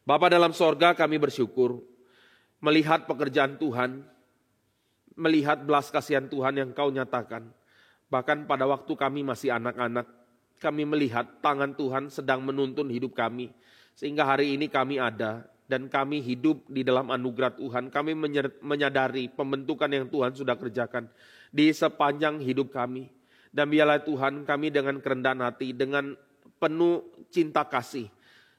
Bapa dalam sorga, kami bersyukur melihat pekerjaan Tuhan, melihat belas kasihan Tuhan yang Kau nyatakan. Bahkan pada waktu kami masih anak-anak, kami melihat tangan Tuhan sedang menuntun hidup kami. Sehingga hari ini kami ada dan kami hidup di dalam anugerah Tuhan. Kami menyadari pembentukan yang Tuhan sudah kerjakan di sepanjang hidup kami. Dan biarlah Tuhan kami dengan kerendahan hati, dengan penuh cinta kasih.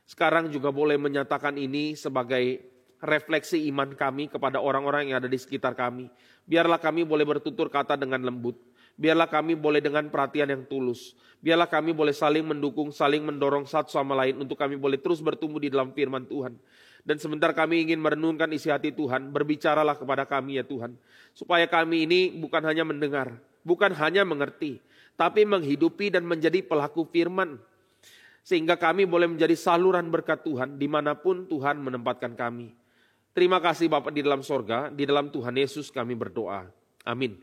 Sekarang juga boleh menyatakan ini sebagai refleksi iman kami kepada orang-orang yang ada di sekitar kami. Biarlah kami boleh bertutur kata dengan lembut. Biarlah kami boleh dengan perhatian yang tulus. Biarlah kami boleh saling mendukung, saling mendorong satu sama lain untuk kami boleh terus bertumbuh di dalam firman Tuhan. Dan sebentar kami ingin merenungkan isi hati Tuhan, berbicaralah kepada kami ya Tuhan. Supaya kami ini bukan hanya mendengar, bukan hanya mengerti, tapi menghidupi dan menjadi pelaku firman. Sehingga kami boleh menjadi saluran berkat Tuhan dimanapun Tuhan menempatkan kami. Terima kasih Bapak di dalam sorga, di dalam Tuhan Yesus kami berdoa. Amin.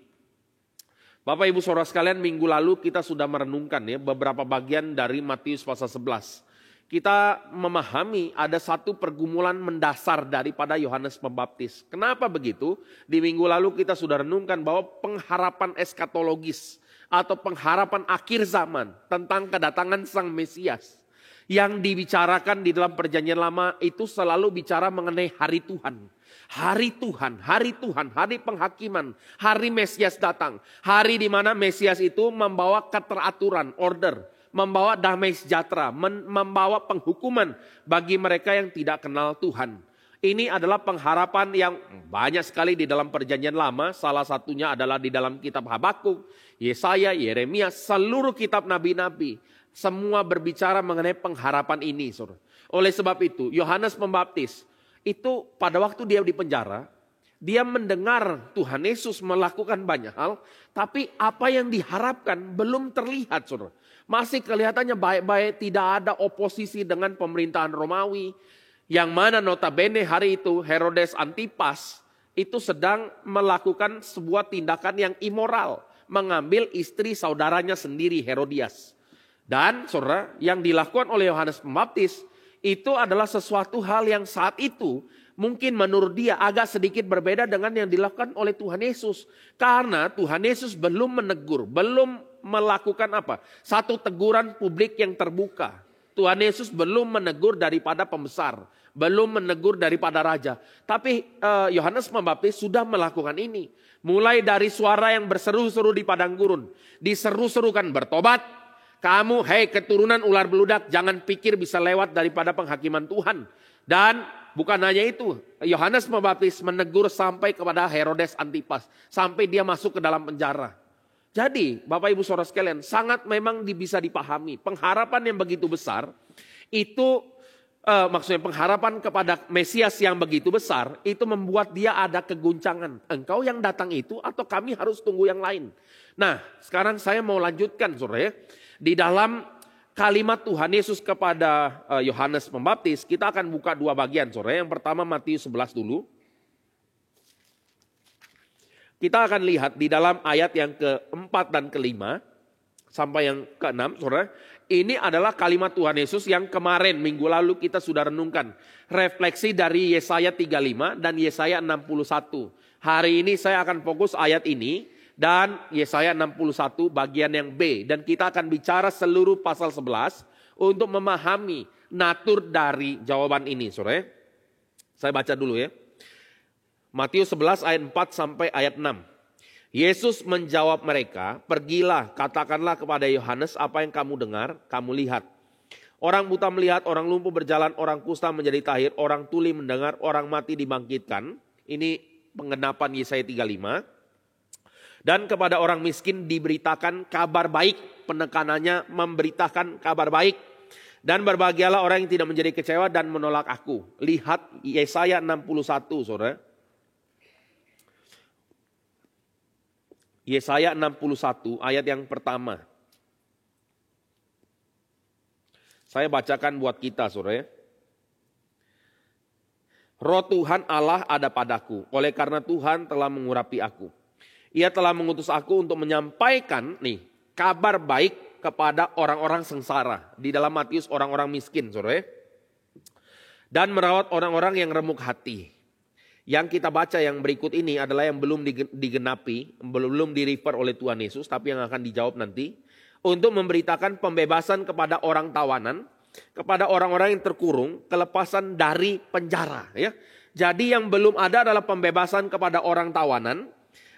Bapak Ibu Saudara sekalian, minggu lalu kita sudah merenungkan ya beberapa bagian dari Matius pasal 11. Kita memahami ada satu pergumulan mendasar daripada Yohanes Pembaptis. Kenapa begitu? Di minggu lalu kita sudah renungkan bahwa pengharapan eskatologis atau pengharapan akhir zaman tentang kedatangan Sang Mesias yang dibicarakan di dalam Perjanjian Lama itu selalu bicara mengenai hari Tuhan. Hari Tuhan, hari Tuhan, hari penghakiman, hari Mesias datang. Hari di mana Mesias itu membawa keteraturan, order, membawa damai sejahtera, membawa penghukuman bagi mereka yang tidak kenal Tuhan. Ini adalah pengharapan yang banyak sekali di dalam Perjanjian Lama. Salah satunya adalah di dalam kitab Habakuk, Yesaya, Yeremia, seluruh kitab nabi-nabi. Semua berbicara mengenai pengharapan ini. Saudara. Oleh sebab itu, Yohanes Pembaptis itu pada waktu dia di penjara, dia mendengar Tuhan Yesus melakukan banyak hal, tapi apa yang diharapkan belum terlihat. Saudara. Masih kelihatannya baik-baik, tidak ada oposisi dengan pemerintahan Romawi, yang mana notabene hari itu Herodes Antipas itu sedang melakukan sebuah tindakan yang immoral, mengambil istri saudaranya sendiri Herodias. Dan saudara, yang dilakukan oleh Yohanes Pembaptis itu adalah sesuatu hal yang saat itu mungkin menurut dia agak sedikit berbeda dengan yang dilakukan oleh Tuhan Yesus. Karena Tuhan Yesus belum menegur, belum melakukan apa? Satu teguran publik yang terbuka. Tuhan Yesus belum menegur daripada pembesar, belum menegur daripada raja. Tapi Yohanes Pembaptis sudah melakukan ini. Mulai dari suara yang berseru-seru di padang gurun, diseru-serukan bertobat. Kamu, hei keturunan ular beludak, jangan pikir bisa lewat daripada penghakiman Tuhan. Dan bukan hanya itu, Yohanes Pembaptis menegur sampai kepada Herodes Antipas, sampai dia masuk ke dalam penjara. Jadi Bapak Ibu Saudara sekalian, sangat memang bisa dipahami. Pengharapan yang begitu besar, itu maksudnya pengharapan kepada Mesias yang begitu besar, itu membuat dia ada keguncangan. Engkau yang datang itu atau kami harus tunggu yang lain. Nah sekarang saya mau lanjutkan saudara ya. Di dalam kalimat Tuhan Yesus kepada Yohanes Pembaptis, kita akan buka dua bagian saudara. Yang pertama Matius 11 dulu. Kita akan lihat di dalam ayat yang keempat dan kelima sampai yang keenam saudara. Ini adalah kalimat Tuhan Yesus yang kemarin minggu lalu kita sudah renungkan. Refleksi dari Yesaya 35 dan Yesaya 61. Hari ini saya akan fokus ayat ini. Dan Yesaya 61 bagian yang B. Dan kita akan bicara seluruh pasal 11 untuk memahami natur dari jawaban ini. Saudara. Saya baca dulu ya. Matius 11 ayat 4 sampai ayat 6. Yesus menjawab mereka, pergilah katakanlah kepada Yohanes apa yang kamu dengar, kamu lihat. Orang buta melihat, orang lumpuh berjalan, orang kusta menjadi tahir, orang tuli mendengar, orang mati dibangkitkan. Ini penggenapan Yesaya 35. Dan kepada orang miskin diberitakan kabar baik. Penekanannya memberitakan kabar baik. Dan berbahagialah orang yang tidak menjadi kecewa dan menolak aku. Lihat Yesaya 61 saudara. Yesaya 61 ayat yang pertama. Saya bacakan buat kita saudara. Roh Tuhan Allah ada padaku. Oleh karena Tuhan telah mengurapi aku. Ia telah mengutus aku untuk menyampaikan kabar baik kepada orang-orang sengsara. Di dalam Matius orang-orang miskin. Saudara. Dan merawat orang-orang yang remuk hati. Yang kita baca yang berikut ini adalah yang belum digenapi, belum di-refer oleh Tuhan Yesus, tapi yang akan dijawab nanti. Untuk memberitakan pembebasan kepada orang tawanan, kepada orang-orang yang terkurung, kelepasan dari penjara. Ya. Jadi yang belum ada adalah pembebasan kepada orang tawanan,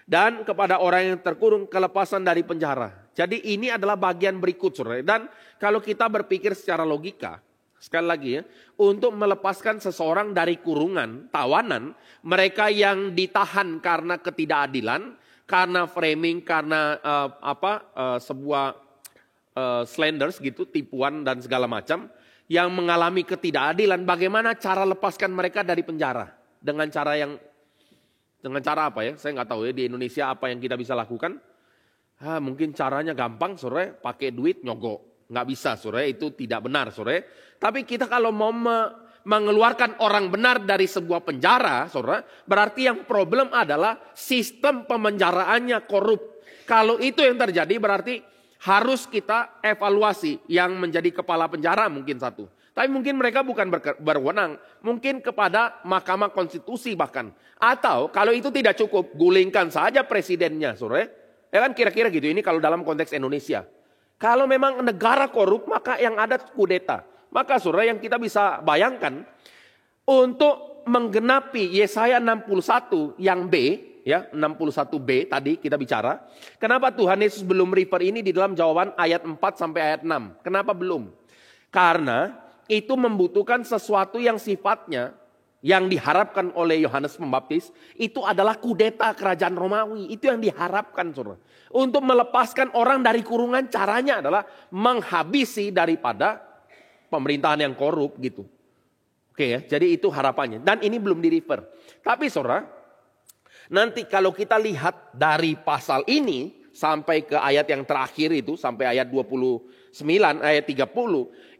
dan kepada orang yang terkurung, kelepasan dari penjara. Jadi ini adalah bagian berikut, saudara. Dan kalau kita berpikir secara logika, sekali lagi ya, untuk melepaskan seseorang dari kurungan, tawanan, mereka yang ditahan karena ketidakadilan, karena framing, karena sebuah slanders gitu, tipuan dan segala macam, yang mengalami ketidakadilan, bagaimana cara lepaskan mereka dari penjara? Dengan cara apa ya? Saya nggak tahu ya di Indonesia apa yang kita bisa lakukan. Mungkin caranya gampang, saudara, pakai duit nyogok. Nggak bisa, saudara, itu tidak benar, saudara. Tapi kita kalau mau mengeluarkan orang benar dari sebuah penjara, saudara, berarti yang problem adalah sistem pemenjaraannya korup. Kalau itu yang terjadi berarti harus kita evaluasi yang menjadi kepala penjara mungkin satu. Tapi mungkin mereka bukan berwenang, mungkin kepada Mahkamah Konstitusi bahkan. Atau kalau itu tidak cukup, gulingkan saja presidennya, saudara. Ya kan kira-kira gitu, ini kalau dalam konteks Indonesia. Kalau memang negara korup, maka yang ada kudeta. Maka saudara yang kita bisa bayangkan, untuk menggenapi Yesaya 61 yang B, ya 61B tadi kita bicara. Kenapa Tuhan Yesus belum refer ini di dalam jawaban ayat 4 sampai ayat 6? Kenapa belum? Karena itu membutuhkan sesuatu yang sifatnya, yang diharapkan oleh Yohanes Pembaptis, itu adalah kudeta kerajaan Romawi. Itu yang diharapkan, saudara. Untuk melepaskan orang dari kurungan, caranya adalah menghabisi daripada pemerintahan yang korup gitu. Oke ya, jadi itu harapannya. Dan ini belum di-refer. Tapi saudara, nanti kalau kita lihat dari pasal ini sampai ke ayat yang terakhir itu, sampai ayat 29, ayat 30,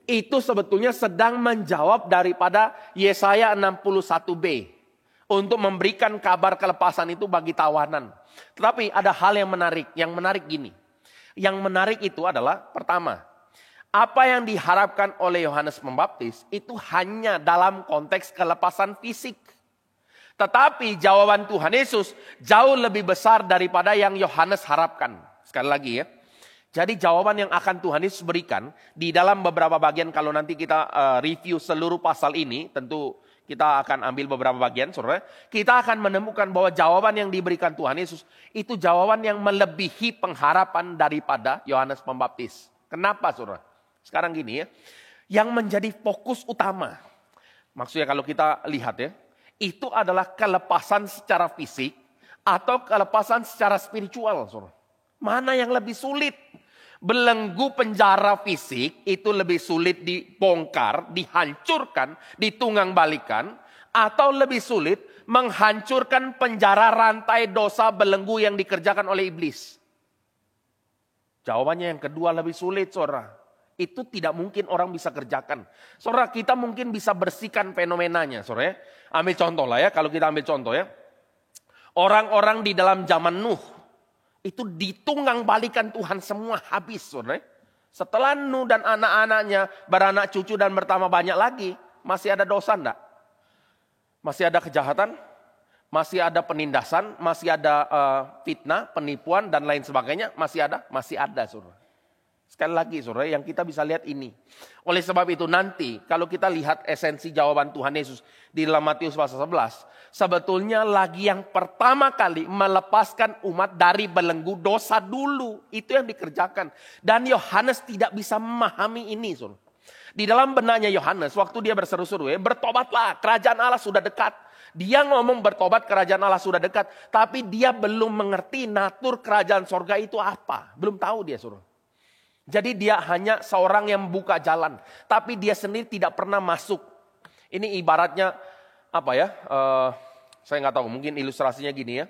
itu sebetulnya sedang menjawab daripada Yesaya 61b. Untuk memberikan kabar kelepasan itu bagi tawanan. Tetapi ada hal yang menarik. Yang menarik gini. Yang menarik itu adalah pertama. Apa yang diharapkan oleh Yohanes Pembaptis itu hanya dalam konteks kelepasan fisik. Tetapi jawaban Tuhan Yesus jauh lebih besar daripada yang Yohanes harapkan. Sekali lagi ya. Jadi jawaban yang akan Tuhan Yesus berikan di dalam beberapa bagian, kalau nanti kita review seluruh pasal ini, tentu kita akan ambil beberapa bagian, saudara. Kita akan menemukan bahwa jawaban yang diberikan Tuhan Yesus itu jawaban yang melebihi pengharapan daripada Yohanes Pembaptis. Kenapa, saudara? Sekarang gini ya, yang menjadi fokus utama, maksudnya kalau kita lihat ya, itu adalah kelepasan secara fisik atau kelepasan secara spiritual, saudara. Mana yang lebih sulit? Belenggu penjara fisik itu lebih sulit dibongkar, dihancurkan, ditunggang balikan, atau lebih sulit menghancurkan penjara rantai dosa belenggu yang dikerjakan oleh iblis? Jawabannya yang kedua lebih sulit, saudara. Itu tidak mungkin orang bisa kerjakan. Saudara, kita mungkin bisa bersihkan fenomenanya, saudara. Ambil contoh lah ya, kalau kita ambil contoh ya. Orang-orang di dalam zaman Nuh, itu ditunggang balikan Tuhan semua habis, saudara. Setelah Nuh dan anak-anaknya beranak cucu dan bertambah banyak lagi, masih ada dosa enggak? Masih ada kejahatan? Masih ada penindasan? Masih ada fitnah, penipuan dan lain sebagainya? Masih ada? Masih ada, saudara. Sekali lagi, saudara, yang kita bisa lihat ini. Oleh sebab itu nanti kalau kita lihat esensi jawaban Tuhan Yesus di dalam Matius pasal 11, sebetulnya lagi yang pertama kali melepaskan umat dari belenggu dosa dulu. Itu yang dikerjakan. Dan Yohanes tidak bisa memahami ini, saudara. Di dalam benaknya Yohanes, waktu dia berseru-seru, bertobatlah, kerajaan Allah sudah dekat. Dia ngomong bertobat, kerajaan Allah sudah dekat. Tapi dia belum mengerti natur kerajaan sorga itu apa. Belum tahu dia, saudara. Jadi dia hanya seorang yang membuka jalan. Tapi dia sendiri tidak pernah masuk. Ini ibaratnya apa ya? Saya nggak tahu, mungkin ilustrasinya gini ya.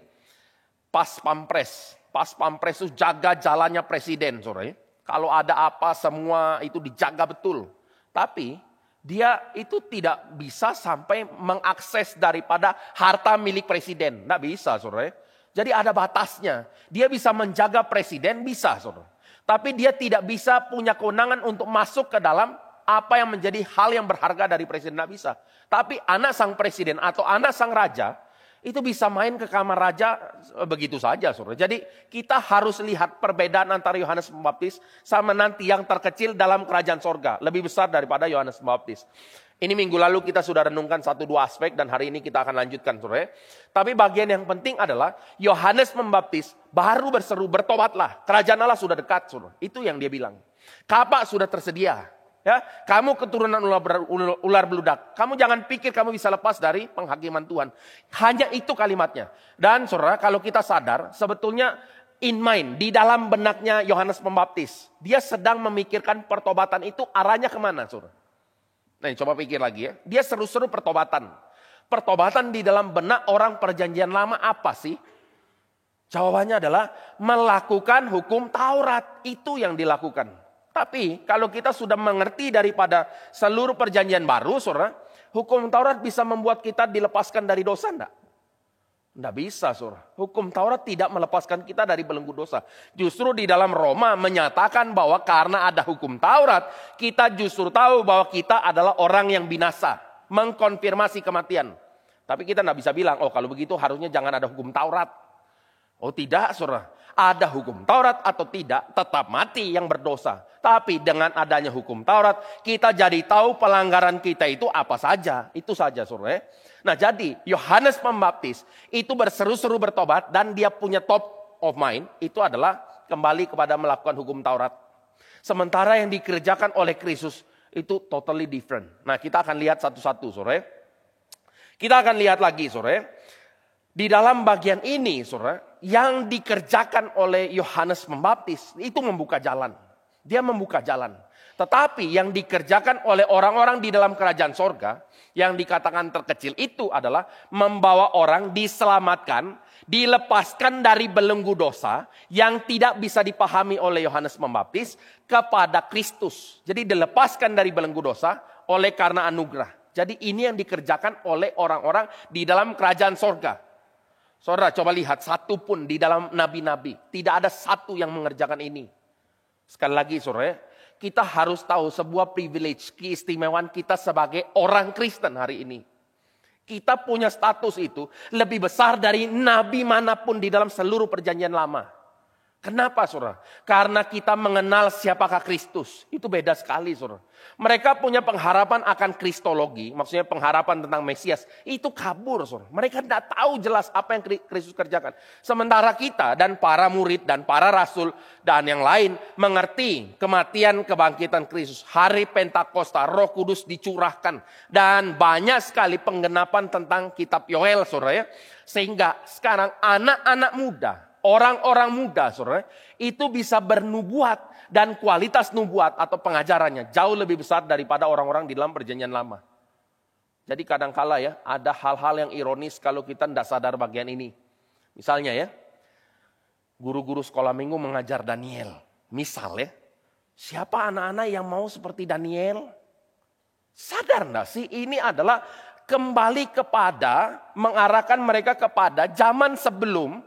Pas pampres. Pas pampres itu jaga jalannya presiden, saudara. Kalau ada apa semua itu dijaga betul. Tapi dia itu tidak bisa sampai mengakses daripada harta milik presiden. Nggak bisa, saudara. Jadi ada batasnya. Dia bisa menjaga presiden, bisa, saudara. Tapi dia tidak bisa punya kewenangan untuk masuk ke dalam Apa yang menjadi hal yang berharga dari presiden tidak bisa. Tapi anak sang presiden atau anak sang raja itu bisa main ke kamar raja begitu saja, saudara. Jadi kita harus lihat perbedaan antara Yohanes Pembaptis sama nanti yang terkecil dalam kerajaan sorga. Lebih besar daripada Yohanes Pembaptis. Ini minggu lalu kita sudah renungkan 1-2 aspek dan hari ini kita akan lanjutkan, saudara. Tapi bagian yang penting adalah Yohanes Pembaptis baru berseru, bertobatlah. Kerajaan Allah sudah dekat, saudara. Itu yang dia bilang. Kapak sudah tersedia. Ya, kamu keturunan ular beludak. Kamu jangan pikir kamu bisa lepas dari penghakiman Tuhan. Hanya itu kalimatnya. Dan saudara, kalau kita sadar, sebetulnya in mind, di dalam benaknya Yohanes Pembaptis, dia sedang memikirkan pertobatan itu arahnya kemana, saudara? Nah, coba pikir lagi ya. Dia seru-seru pertobatan. Pertobatan di dalam benak orang perjanjian lama apa sih? Jawabannya adalah melakukan hukum Taurat. Itu yang dilakukan. Tapi kalau kita sudah mengerti daripada seluruh perjanjian baru, saudara, hukum Taurat bisa membuat kita dilepaskan dari dosa enggak? Enggak bisa, saudara. Hukum Taurat tidak melepaskan kita dari belenggu dosa. Justru di dalam Roma menyatakan bahwa karena ada hukum Taurat, kita justru tahu bahwa kita adalah orang yang binasa. Mengkonfirmasi kematian. Tapi kita enggak bisa bilang, oh kalau begitu harusnya jangan ada hukum Taurat. Oh tidak, saudara. Ada hukum Taurat atau tidak, tetap mati yang berdosa. Tapi dengan adanya hukum Taurat, kita jadi tahu pelanggaran kita itu apa saja. Itu saja, saudara. Nah jadi Yohanes Pembaptis itu berseru-seru bertobat dan dia punya top of mind. Itu adalah kembali kepada melakukan hukum Taurat. Sementara yang dikerjakan oleh Kristus itu totally different. Nah kita akan lihat satu-satu, saudara. Kita akan lihat lagi, saudara. Di dalam bagian ini, saudara, yang dikerjakan oleh Yohanes Pembaptis itu membuka jalan. Dia membuka jalan. Tetapi yang dikerjakan oleh orang-orang di dalam kerajaan sorga, yang dikatakan terkecil itu adalah membawa orang diselamatkan, dilepaskan dari belenggu dosa yang tidak bisa dipahami oleh Yohanes Pembaptis kepada Kristus. Jadi dilepaskan dari belenggu dosa oleh karena anugerah. Jadi ini yang dikerjakan oleh orang-orang di dalam kerajaan sorga. Saudara coba lihat, satu pun di dalam nabi-nabi. Tidak ada satu yang mengerjakan ini. Sekali lagi saudara, kita harus tahu sebuah privilege, keistimewaan kita sebagai orang Kristen hari ini. Kita punya status itu lebih besar dari nabi manapun di dalam seluruh perjanjian lama. Kenapa saudara? Karena kita mengenal siapakah Kristus. Itu beda sekali saudara. Mereka punya pengharapan akan kristologi. Maksudnya pengharapan tentang Mesias. Itu kabur saudara. Mereka tidak tahu jelas apa yang Kristus kerjakan. Sementara kita dan para murid dan para rasul dan yang lain mengerti kematian kebangkitan Kristus. Hari Pentakosta, Roh Kudus dicurahkan. Dan banyak sekali penggenapan tentang kitab Yoel saudara ya. Sehingga sekarang anak-anak muda, orang-orang muda, saudara, itu bisa bernubuat dan kualitas nubuat atau pengajarannya jauh lebih besar daripada orang-orang di dalam perjanjian lama. Jadi kadangkala ya, ada hal-hal yang ironis kalau kita tidak sadar bagian ini. Misalnya ya, guru-guru sekolah minggu mengajar Daniel. Misal ya, siapa anak-anak yang mau seperti Daniel? Sadar enggak sih, ini adalah kembali kepada, mengarahkan mereka kepada zaman sebelum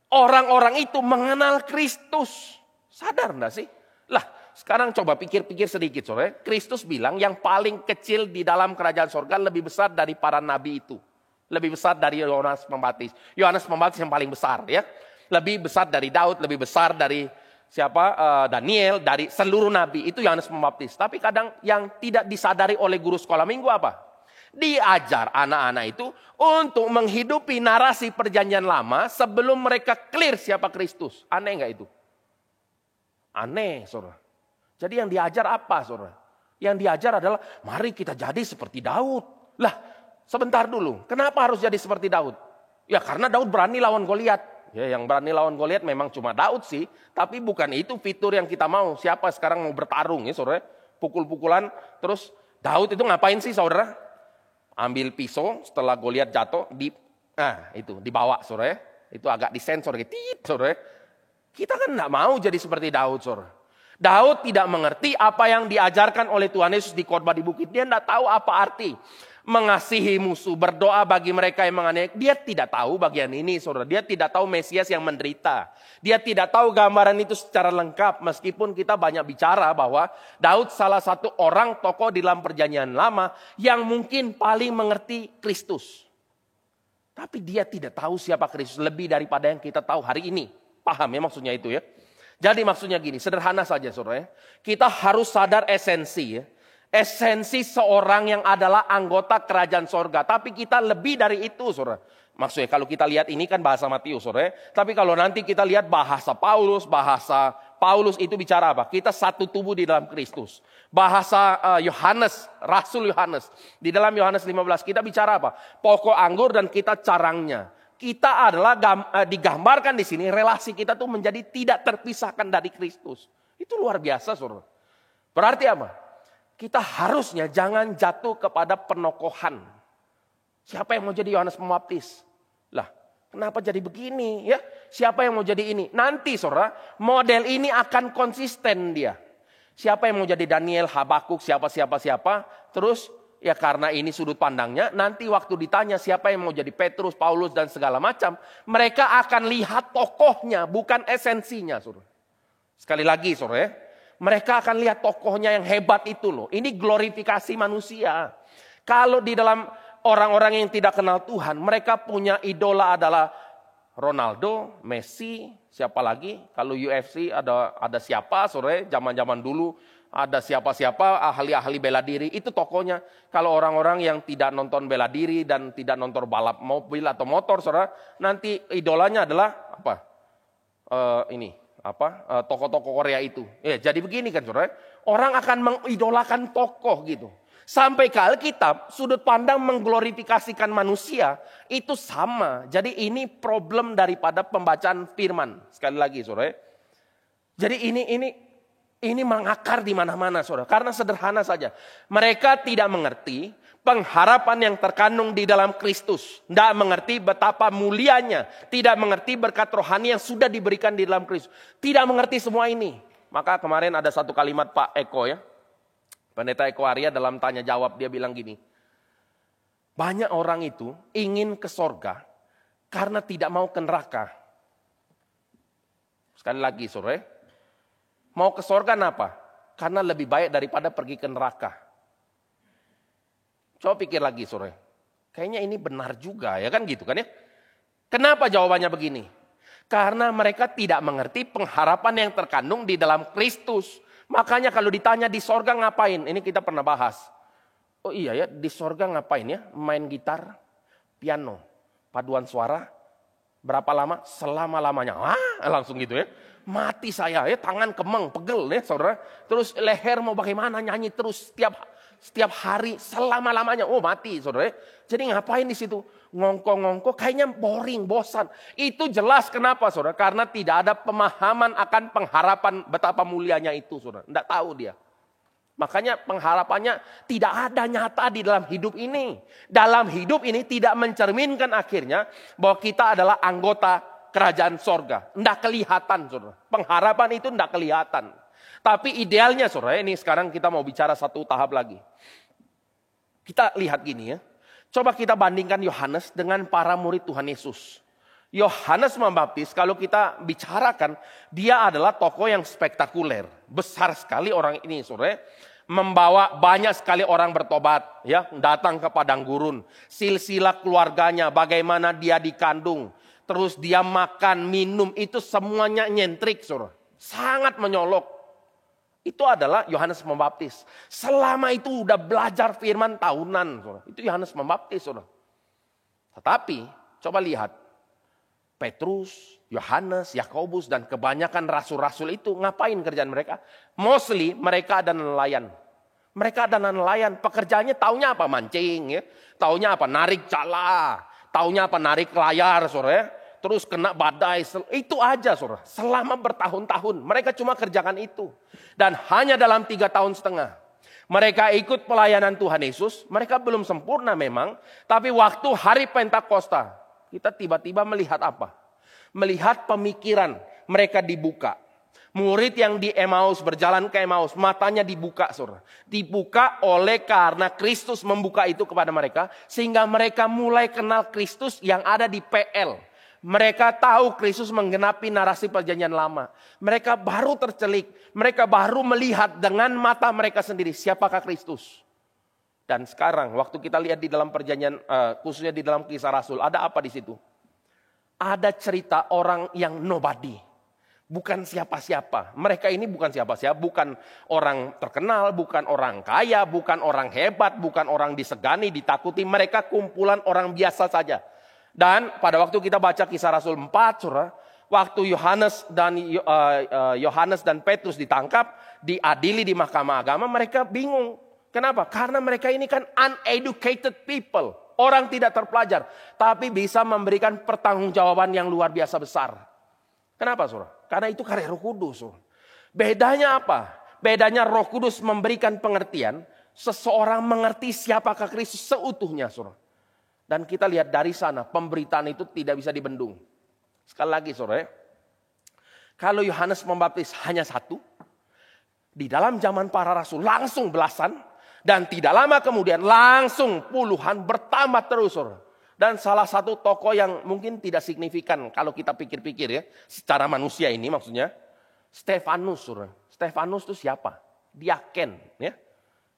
orang-orang itu mengenal Kristus. Sadar enggak sih? Lah, sekarang coba pikir-pikir sedikit, saudara. Kristus bilang yang paling kecil di dalam kerajaan sorga lebih besar dari para nabi itu. Lebih besar dari Yohanes Pembaptis. Yohanes Pembaptis yang paling besar ya. Lebih besar dari Daud, lebih besar dari Daniel, dari seluruh nabi. Itu Yohanes Pembaptis. Tapi kadang yang tidak disadari oleh guru sekolah minggu apa? Diajar anak-anak itu untuk menghidupi narasi perjanjian lama sebelum mereka clear siapa Kristus. Aneh enggak itu? Aneh, saudara. Jadi yang diajar apa, saudara? Yang diajar adalah mari kita jadi seperti Daud. Lah, sebentar dulu. Kenapa harus jadi seperti Daud? Ya karena Daud berani lawan Goliat. Ya, yang berani lawan Goliat memang cuma Daud sih, tapi bukan itu fitur yang kita mau. Siapa sekarang mau bertarung ya, saudara? Pukul-pukulan, terus Daud itu ngapain sih, saudara? Ambil pisau setelah Goliat jatuh, dibawa, saudara. Itu agak disensor gitu, saudara. Kita kan enggak mau jadi seperti Daud, saudara. Daud tidak mengerti apa yang diajarkan oleh Tuhan Yesus di khotbah di bukit. Dia enggak tahu apa arti mengasihi musuh, berdoa bagi mereka yang menganiaya. Dia tidak tahu bagian ini, saudara. Dia tidak tahu Mesias yang menderita. Dia tidak tahu gambaran itu secara lengkap. Meskipun kita banyak bicara bahwa Daud salah satu orang tokoh di dalam perjanjian lama yang mungkin paling mengerti Kristus. Tapi dia tidak tahu siapa Kristus lebih daripada yang kita tahu hari ini. Paham ya maksudnya itu ya? Jadi maksudnya gini, sederhana saja saudara ya. Kita harus sadar esensi ya. Esensi seorang yang adalah anggota kerajaan sorga. Tapi kita lebih dari itu saudara. Maksudnya kalau kita lihat ini kan bahasa Matius saudara. Tapi kalau nanti kita lihat bahasa Paulus itu bicara apa? Kita satu tubuh di dalam Kristus. Bahasa Yohanes, Rasul Yohanes. Di dalam Yohanes 15 kita bicara apa? Pokok anggur dan kita carangnya. Kita adalah digambarkan di sini relasi kita tuh menjadi tidak terpisahkan dari Kristus. Itu luar biasa saudara. Berarti apa? Kita harusnya jangan jatuh kepada penokohan. Siapa yang mau jadi Yohanes Pembaptis? Lah, kenapa jadi begini ya? Siapa yang mau jadi ini? Nanti saudara, model ini akan konsisten dia. Siapa yang mau jadi Daniel, Habakuk, siapa. Terus ya karena ini sudut pandangnya, nanti waktu ditanya siapa yang mau jadi Petrus, Paulus dan segala macam, mereka akan lihat tokohnya, bukan esensinya saudara. Sekali lagi saudara ya. Mereka akan lihat tokohnya yang hebat itu loh. Ini glorifikasi manusia. Kalau di dalam orang-orang yang tidak kenal Tuhan, mereka punya idola adalah Ronaldo, Messi, siapa lagi? Kalau UFC ada siapa sore zaman-zaman dulu ada siapa-siapa ahli-ahli bela diri itu tokohnya. Kalau orang-orang yang tidak nonton bela diri dan tidak nonton balap mobil atau motor, saudara, nanti idolanya adalah apa? Tokoh-tokoh Korea itu. Ya, jadi begini kan saudara, orang akan mengidolakan tokoh gitu. Sampai ke Alkitab, sudut pandang mengglorifikasikan manusia itu sama. Jadi ini problem daripada pembacaan firman. Sekali lagi saudara. Jadi ini mengakar di mana-mana saudara. Karena sederhana saja. Mereka tidak mengerti pengharapan yang terkandung di dalam Kristus. Tidak mengerti betapa mulianya. Tidak mengerti berkat rohani yang sudah diberikan di dalam Kristus. Tidak mengerti semua ini. Maka kemarin ada satu kalimat Pak Eko ya. Pendeta Eko Arya dalam tanya jawab dia bilang gini. Banyak orang itu ingin ke sorga karena tidak mau ke neraka. Sekali lagi saudara. Mau ke sorga kenapa? Karena lebih baik daripada pergi ke neraka. Coba pikir lagi sore. Kayaknya ini benar juga ya kan gitu kan ya. Kenapa jawabannya begini? Karena mereka tidak mengerti pengharapan yang terkandung di dalam Kristus. Makanya kalau ditanya di sorga ngapain? Ini kita pernah bahas. Oh iya ya di sorga ngapain ya? Main gitar, piano, paduan suara. Berapa lama? Selama-lamanya. Langsung gitu ya. Mati saya ya tangan kemeng, pegel ya saudara. Terus leher mau bagaimana nyanyi terus setiap hari selama-lamanya. Oh mati saudara. Jadi ngapain di situ? Ngongko-ngongko kayaknya boring, bosan. Itu jelas kenapa saudara? Karena tidak ada pemahaman akan pengharapan betapa mulianya itu saudara. Tidak tahu dia. Makanya pengharapannya tidak ada nyata di dalam hidup ini. Dalam hidup ini tidak mencerminkan akhirnya bahwa kita adalah anggota kerajaan sorga. Tidak kelihatan saudara. Pengharapan itu tidak kelihatan. Tapi idealnya saudara, ini sekarang kita mau bicara satu tahap lagi. Kita lihat gini ya. Coba kita bandingkan Yohanes dengan para murid Tuhan Yesus. Yohanes Pembaptis kalau kita bicarakan, dia adalah tokoh yang spektakuler. Besar sekali orang ini saudara. Membawa banyak sekali orang bertobat. Ya, datang ke padang gurun. Silsilah keluarganya, bagaimana dia dikandung. Terus dia makan, minum, itu semuanya nyentrik saudara. Sangat menyolok. Itu adalah Yohanes Pembaptis. Selama itu udah belajar firman tahunan. Saudara. Itu Yohanes Pembaptis. Saudara. Tetapi coba lihat. Petrus, Yohanes, Yakobus dan kebanyakan rasul-rasul itu ngapain kerjaan mereka? Mostly mereka adalah nelayan. Mereka adalah nelayan. Pekerjaannya taunya apa? Mancing. Ya. Taunya apa? Narik cala. Taunya apa? Narik layar. Saudara. Terus kena badai, itu aja saudara. Selama bertahun-tahun mereka cuma kerjakan itu. Dan hanya dalam 3 tahun setengah. Mereka ikut pelayanan Tuhan Yesus. Mereka belum sempurna memang. Tapi waktu hari Pentakosta. Kita tiba-tiba melihat apa? Melihat pemikiran mereka dibuka. Murid yang di Emmaus, berjalan ke Emmaus, matanya dibuka, saudara. Dibuka oleh karena Kristus membuka itu kepada mereka, sehingga mereka mulai kenal Kristus yang ada di PL. Mereka tahu Kristus menggenapi narasi perjanjian lama. Mereka baru tercelik, mereka baru melihat dengan mata mereka sendiri siapakah Kristus. Dan sekarang waktu kita lihat di dalam perjanjian, khususnya di dalam Kisah Rasul, ada apa di situ? Ada cerita orang yang nobody. Bukan siapa-siapa. Mereka ini bukan siapa-siapa. Bukan orang terkenal, bukan orang kaya, bukan orang hebat, bukan orang disegani, ditakuti. Mereka kumpulan orang biasa saja. Dan pada waktu kita baca Kisah Rasul 4, saudara, waktu Yohanes dan Petrus ditangkap, diadili di mahkamah agama, mereka bingung. Kenapa? Karena mereka ini kan uneducated people. Orang tidak terpelajar. Tapi bisa memberikan pertanggungjawaban yang luar biasa besar. Kenapa, saudara? Karena itu karya Roh Kudus. Bedanya apa? Bedanya Roh Kudus memberikan pengertian. Seseorang mengerti siapakah Kristus seutuhnya, saudara. Dan kita lihat dari sana, pemberitaan itu tidak bisa dibendung. Sekali lagi, saudara. Kalau Yohanes Pembaptis hanya satu, di dalam zaman para rasul langsung belasan. Dan tidak lama kemudian langsung puluhan bertambah terus, saudara. Dan salah satu tokoh yang mungkin tidak signifikan kalau kita pikir-pikir ya. Secara manusia ini maksudnya. Stefanus. Stefanus itu siapa? Diaken. Ya.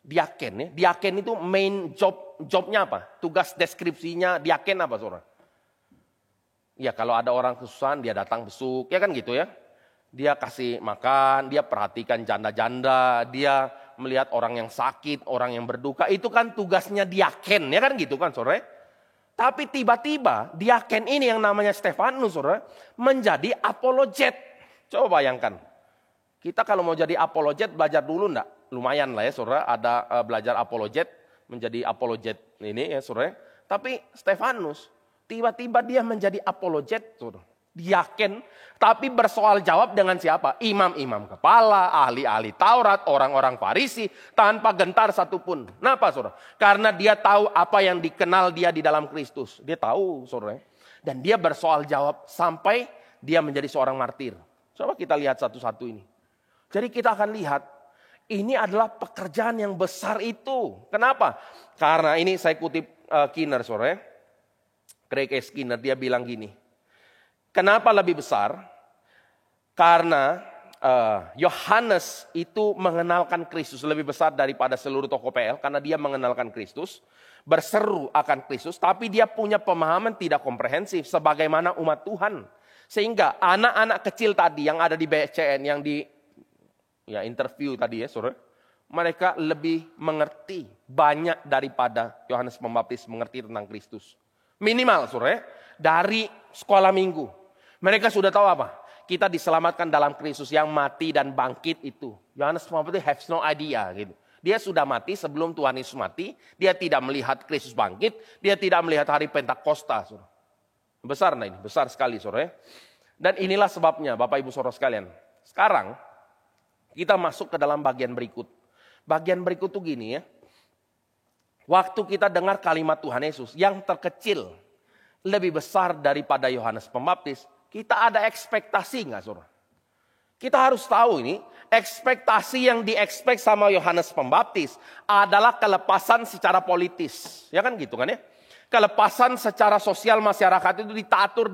Diaken. Ya. Diaken itu main jobnya apa? Tugas deskripsinya diaken apa, saudara? Ya kalau ada orang kesusahan dia datang besuk. Ya kan gitu ya. Dia kasih makan, dia perhatikan janda-janda. Dia melihat orang yang sakit, orang yang berduka. Itu kan tugasnya diaken. Ya kan gitu kan, saudara? Tapi tiba-tiba diaken ini yang namanya Stefanus, saudara, menjadi apologet. Coba bayangkan. Kita kalau mau jadi apologet belajar dulu enggak? Lumayan lah ya, saudara. Ada belajar apologet, menjadi apologet ini ya, saudara. Tapi Stefanus, tiba-tiba dia menjadi apologet, saudara. Diaken, tapi bersoal jawab dengan siapa? Imam-imam kepala, ahli-ahli Taurat, orang-orang Farisi, tanpa gentar satupun. Kenapa, saudara? Karena dia tahu apa yang dikenal dia di dalam Kristus. Dia tahu, saudara. Dan dia bersoal jawab sampai dia menjadi seorang martir. Coba kita lihat satu-satu ini. Jadi kita akan lihat, ini adalah pekerjaan yang besar itu. Kenapa? Karena ini saya kutip Skinner, saudara. Craig S. Skinner, dia bilang gini. Kenapa lebih besar? Karena Yohanes itu mengenalkan Kristus lebih besar daripada seluruh tokoh PL. Karena dia mengenalkan Kristus, berseru akan Kristus. Tapi dia punya pemahaman tidak komprehensif sebagaimana umat Tuhan. Sehingga anak-anak kecil tadi yang ada di BCN, yang di interview tadi ya, saudara. Mereka lebih mengerti banyak daripada Yohanes Pembaptis mengerti tentang Kristus. Minimal, saudara, dari sekolah minggu. Mereka sudah tahu apa? Kita diselamatkan dalam Kristus yang mati dan bangkit itu. Yohanes Pembaptis has no idea gitu. Dia sudah mati sebelum Tuhan Yesus mati. Dia tidak melihat Kristus bangkit. Dia tidak melihat hari Pentakosta. Saudara. Besar nah ini, besar sekali, saudara. Dan inilah sebabnya Bapak Ibu Saudara sekalian. Sekarang kita masuk ke dalam bagian berikut. Bagian berikut tuh gini ya. Waktu kita dengar kalimat Tuhan Yesus yang terkecil lebih besar daripada Yohanes Pembaptis. Kita ada ekspektasi nggak, saudara? Kita harus tahu ini, ekspektasi yang diekspek sama Yohanes Pembaptis adalah kelepasan secara politis. Ya kan gitu kan ya? Kelepasan secara sosial masyarakat itu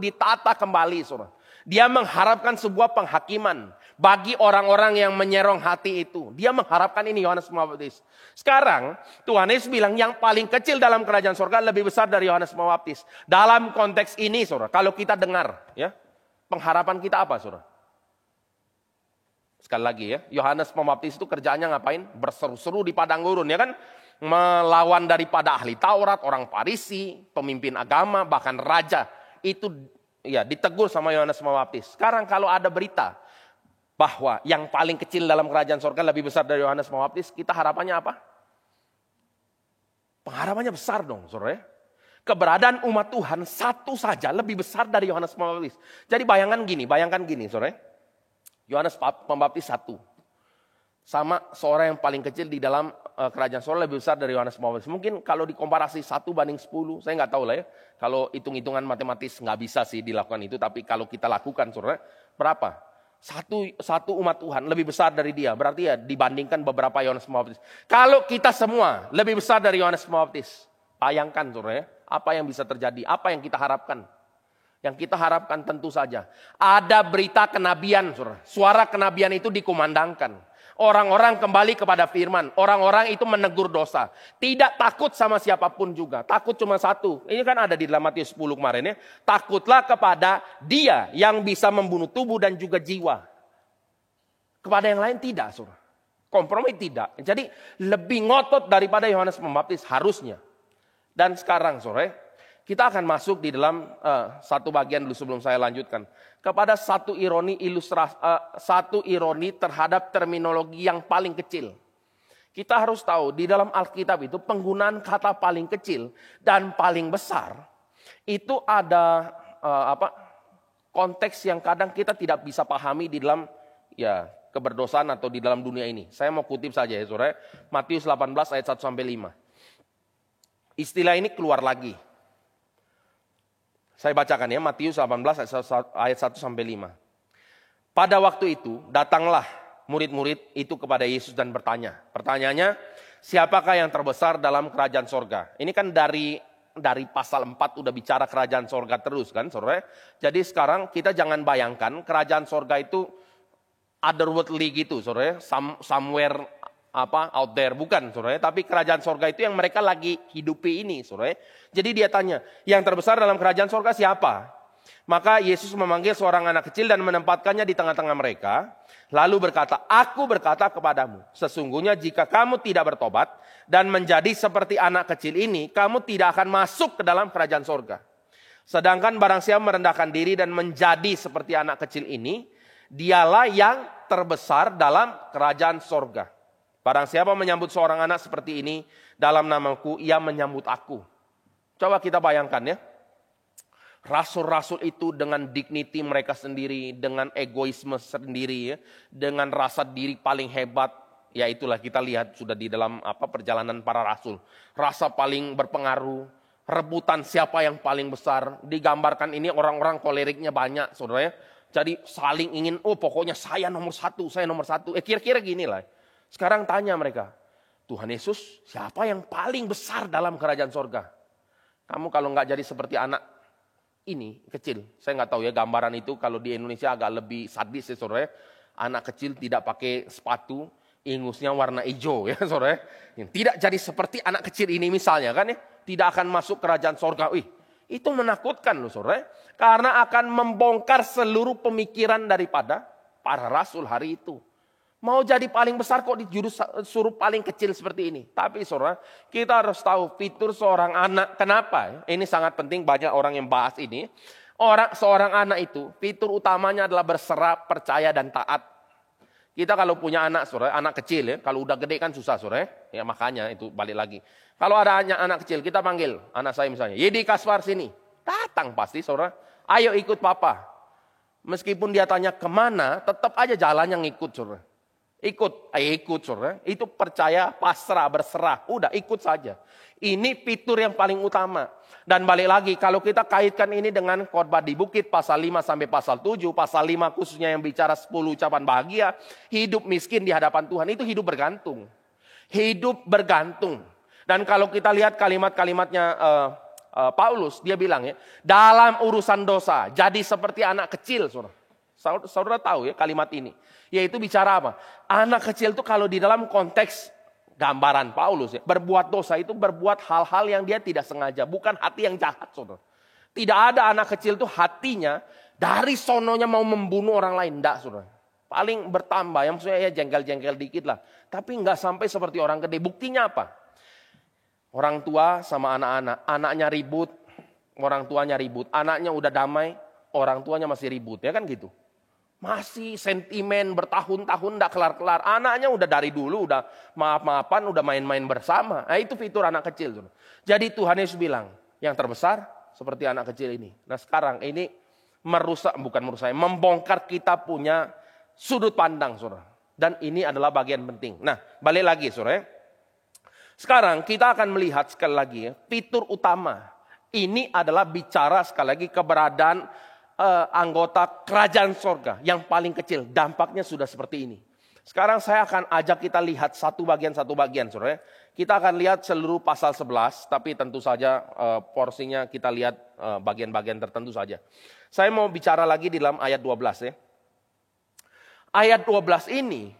ditata kembali, saudara. Dia mengharapkan sebuah penghakiman bagi orang-orang yang menyerong hati itu. Dia mengharapkan ini Yohanes Pembaptis. Sekarang Tuhan Yesus bilang yang paling kecil dalam kerajaan surga lebih besar dari Yohanes Pembaptis. Dalam konteks ini, saudara, kalau kita dengar, ya, pengharapan kita apa, saudara? Sekali lagi ya, Yohanes Pembaptis itu kerjaannya ngapain? Berseru-seru di padang gurun, ya kan? Melawan daripada ahli Taurat, orang Farisi, pemimpin agama, bahkan raja. Itu ya ditegur sama Yohanes Pembaptis. Sekarang kalau ada berita bahwa yang paling kecil dalam kerajaan surga lebih besar dari Yohanes Pembaptis, kita harapannya apa? Pengharapannya besar dong, saudara. Keberadaan umat Tuhan satu saja lebih besar dari Yohanes Pembaptis. Jadi bayangkan gini, saudara. Yohanes Pembaptis satu. Sama seorang yang paling kecil di dalam kerajaan surga lebih besar dari Yohanes Pembaptis. Mungkin kalau dikomparasi 1:10, saya nggak tahu lah ya. Kalau hitung-hitungan matematis nggak bisa sih dilakukan itu. Tapi kalau kita lakukan, saudara, berapa? Satu umat Tuhan lebih besar dari dia. Berarti ya dibandingkan beberapa Yohanes Pembaptis. Kalau kita semua lebih besar dari Yohanes Pembaptis. Bayangkan saudara ya, apa yang bisa terjadi, apa yang kita harapkan. Yang kita harapkan tentu saja. Ada berita kenabian saudara. Suara kenabian itu dikumandangkan. Orang-orang kembali kepada firman. Orang-orang itu menegur dosa. Tidak takut sama siapapun juga. Takut cuma satu. Ini kan ada di dalam Matius 10 kemarin ya. Takutlah kepada dia yang bisa membunuh tubuh dan juga jiwa. Kepada yang lain tidak, saudara. Kompromi tidak. Jadi lebih ngotot daripada Yohanes Pembaptis harusnya. Dan sekarang saudara, kita akan masuk di dalam satu bagian dulu sebelum saya lanjutkan. Kepada satu ironi terhadap terminologi yang paling kecil. Kita harus tahu di dalam Alkitab itu penggunaan kata paling kecil dan paling besar itu ada konteks yang kadang kita tidak bisa pahami di dalam keberdosaan atau di dalam dunia ini. Saya mau kutip saja ya saudara, Matius 18 ayat 1 sampai 5. Istilah ini keluar lagi. Saya bacakan ya, Matius 18 ayat 1 sampai 5. Pada waktu itu datanglah murid-murid itu kepada Yesus dan bertanya. Pertanyaannya, siapakah yang terbesar dalam kerajaan sorga? Ini kan dari pasal 4 udah bicara kerajaan sorga terus kan saudara. Jadi sekarang kita jangan bayangkan kerajaan sorga itu otherworldly gitu saudara. Somewhere out there, bukan saudara, tapi kerajaan sorga itu yang mereka lagi hidupi ini saudara. Jadi dia tanya, yang terbesar dalam kerajaan sorga siapa? Maka Yesus memanggil seorang anak kecil dan menempatkannya di tengah-tengah mereka, lalu berkata, aku berkata kepadamu, sesungguhnya jika kamu tidak bertobat dan menjadi seperti anak kecil ini, kamu tidak akan masuk ke dalam kerajaan sorga. Sedangkan barang siapa merendahkan diri dan menjadi seperti anak kecil ini, dialah yang terbesar dalam kerajaan sorga. Barang siapa menyambut seorang anak seperti ini dalam namaku, ia menyambut aku. Coba kita bayangkan ya. Rasul-rasul itu dengan dignity mereka sendiri, dengan egoisme sendiri ya, dengan rasa diri paling hebat. Ya itulah kita lihat sudah di dalam perjalanan para rasul. Rasa paling berpengaruh, rebutan siapa yang paling besar. Digambarkan ini orang-orang koleriknya banyak saudara ya. Jadi saling ingin, pokoknya saya nomor satu, saya nomor satu. Kira-kira gini lah. Sekarang tanya mereka, Tuhan Yesus siapa yang paling besar dalam kerajaan sorga? Kamu kalau nggak jadi seperti anak ini kecil, saya nggak tahu ya gambaran itu kalau di Indonesia agak lebih sadis ya saudara. Anak kecil tidak pakai sepatu, ingusnya warna hijau ya saudara. Yang tidak jadi seperti anak kecil ini misalnya kan ya, tidak akan masuk kerajaan sorga. Itu menakutkan loh saudara. Karena akan membongkar seluruh pemikiran daripada para rasul hari itu. Mau jadi paling besar kok suruh paling kecil seperti ini. Tapi saudara, kita harus tahu fitur seorang anak. Kenapa? Ini sangat penting, banyak orang yang bahas ini. Seorang anak itu, fitur utamanya adalah berserah, percaya, dan taat. Kita kalau punya anak saudara, anak kecil ya. Kalau udah gede kan susah saudara. Ya makanya itu balik lagi. Kalau ada anak kecil, kita panggil anak saya misalnya. Yedi Kaswar sini. Datang pasti saudara. Ayo ikut papa. Meskipun dia tanya kemana, tetap aja jalannya ngikut saudara. Ikut saudara. Itu percaya, pasrah, berserah. Udah ikut saja. Ini fitur yang paling utama. Dan balik lagi, kalau kita kaitkan ini dengan khotbah di bukit pasal 5 sampai pasal 7. Pasal 5 khususnya yang bicara 10 ucapan bahagia. Hidup miskin di hadapan Tuhan, itu hidup bergantung. Hidup bergantung. Dan kalau kita lihat kalimat-kalimatnya Paulus, dia bilang ya, dalam urusan dosa, jadi seperti anak kecil saudara. Saudara tahu ya kalimat ini. Yaitu bicara apa? Anak kecil itu kalau di dalam konteks gambaran Paulus ya, berbuat dosa itu berbuat hal-hal yang dia tidak sengaja. Bukan hati yang jahat saudara. Tidak ada anak kecil itu hatinya dari sononya mau membunuh orang lain. Tidak saudara. Paling bertambah, yang maksudnya ya jengkel-jengkel dikit lah. Tapi nggak sampai seperti orang gede. Buktinya apa? Orang tua sama anak-anak. Anaknya ribut, orang tuanya ribut. Anaknya udah damai, orang tuanya masih ribut. Ya kan gitu. Masih sentimen bertahun-tahun tidak kelar-kelar. Anaknya udah dari dulu udah maaf-maafan, udah main-main bersama. Nah itu fitur anak kecil. Jadi Tuhan Yesus bilang, yang terbesar seperti anak kecil ini. Nah sekarang ini membongkar kita punya sudut pandang saudara. Dan ini adalah bagian penting. Nah balik lagi saudara. Sekarang kita akan melihat sekali lagi ya, fitur utama. Ini adalah bicara sekali lagi keberadaan anggota kerajaan sorga yang paling kecil. Dampaknya sudah seperti ini. Sekarang saya akan ajak kita lihat satu bagian, saudara. Kita akan lihat seluruh pasal 11, tapi tentu saja porsinya kita lihat bagian-bagian tertentu saja. Saya mau bicara lagi di dalam ayat 12 ya. Ayat 12 ini,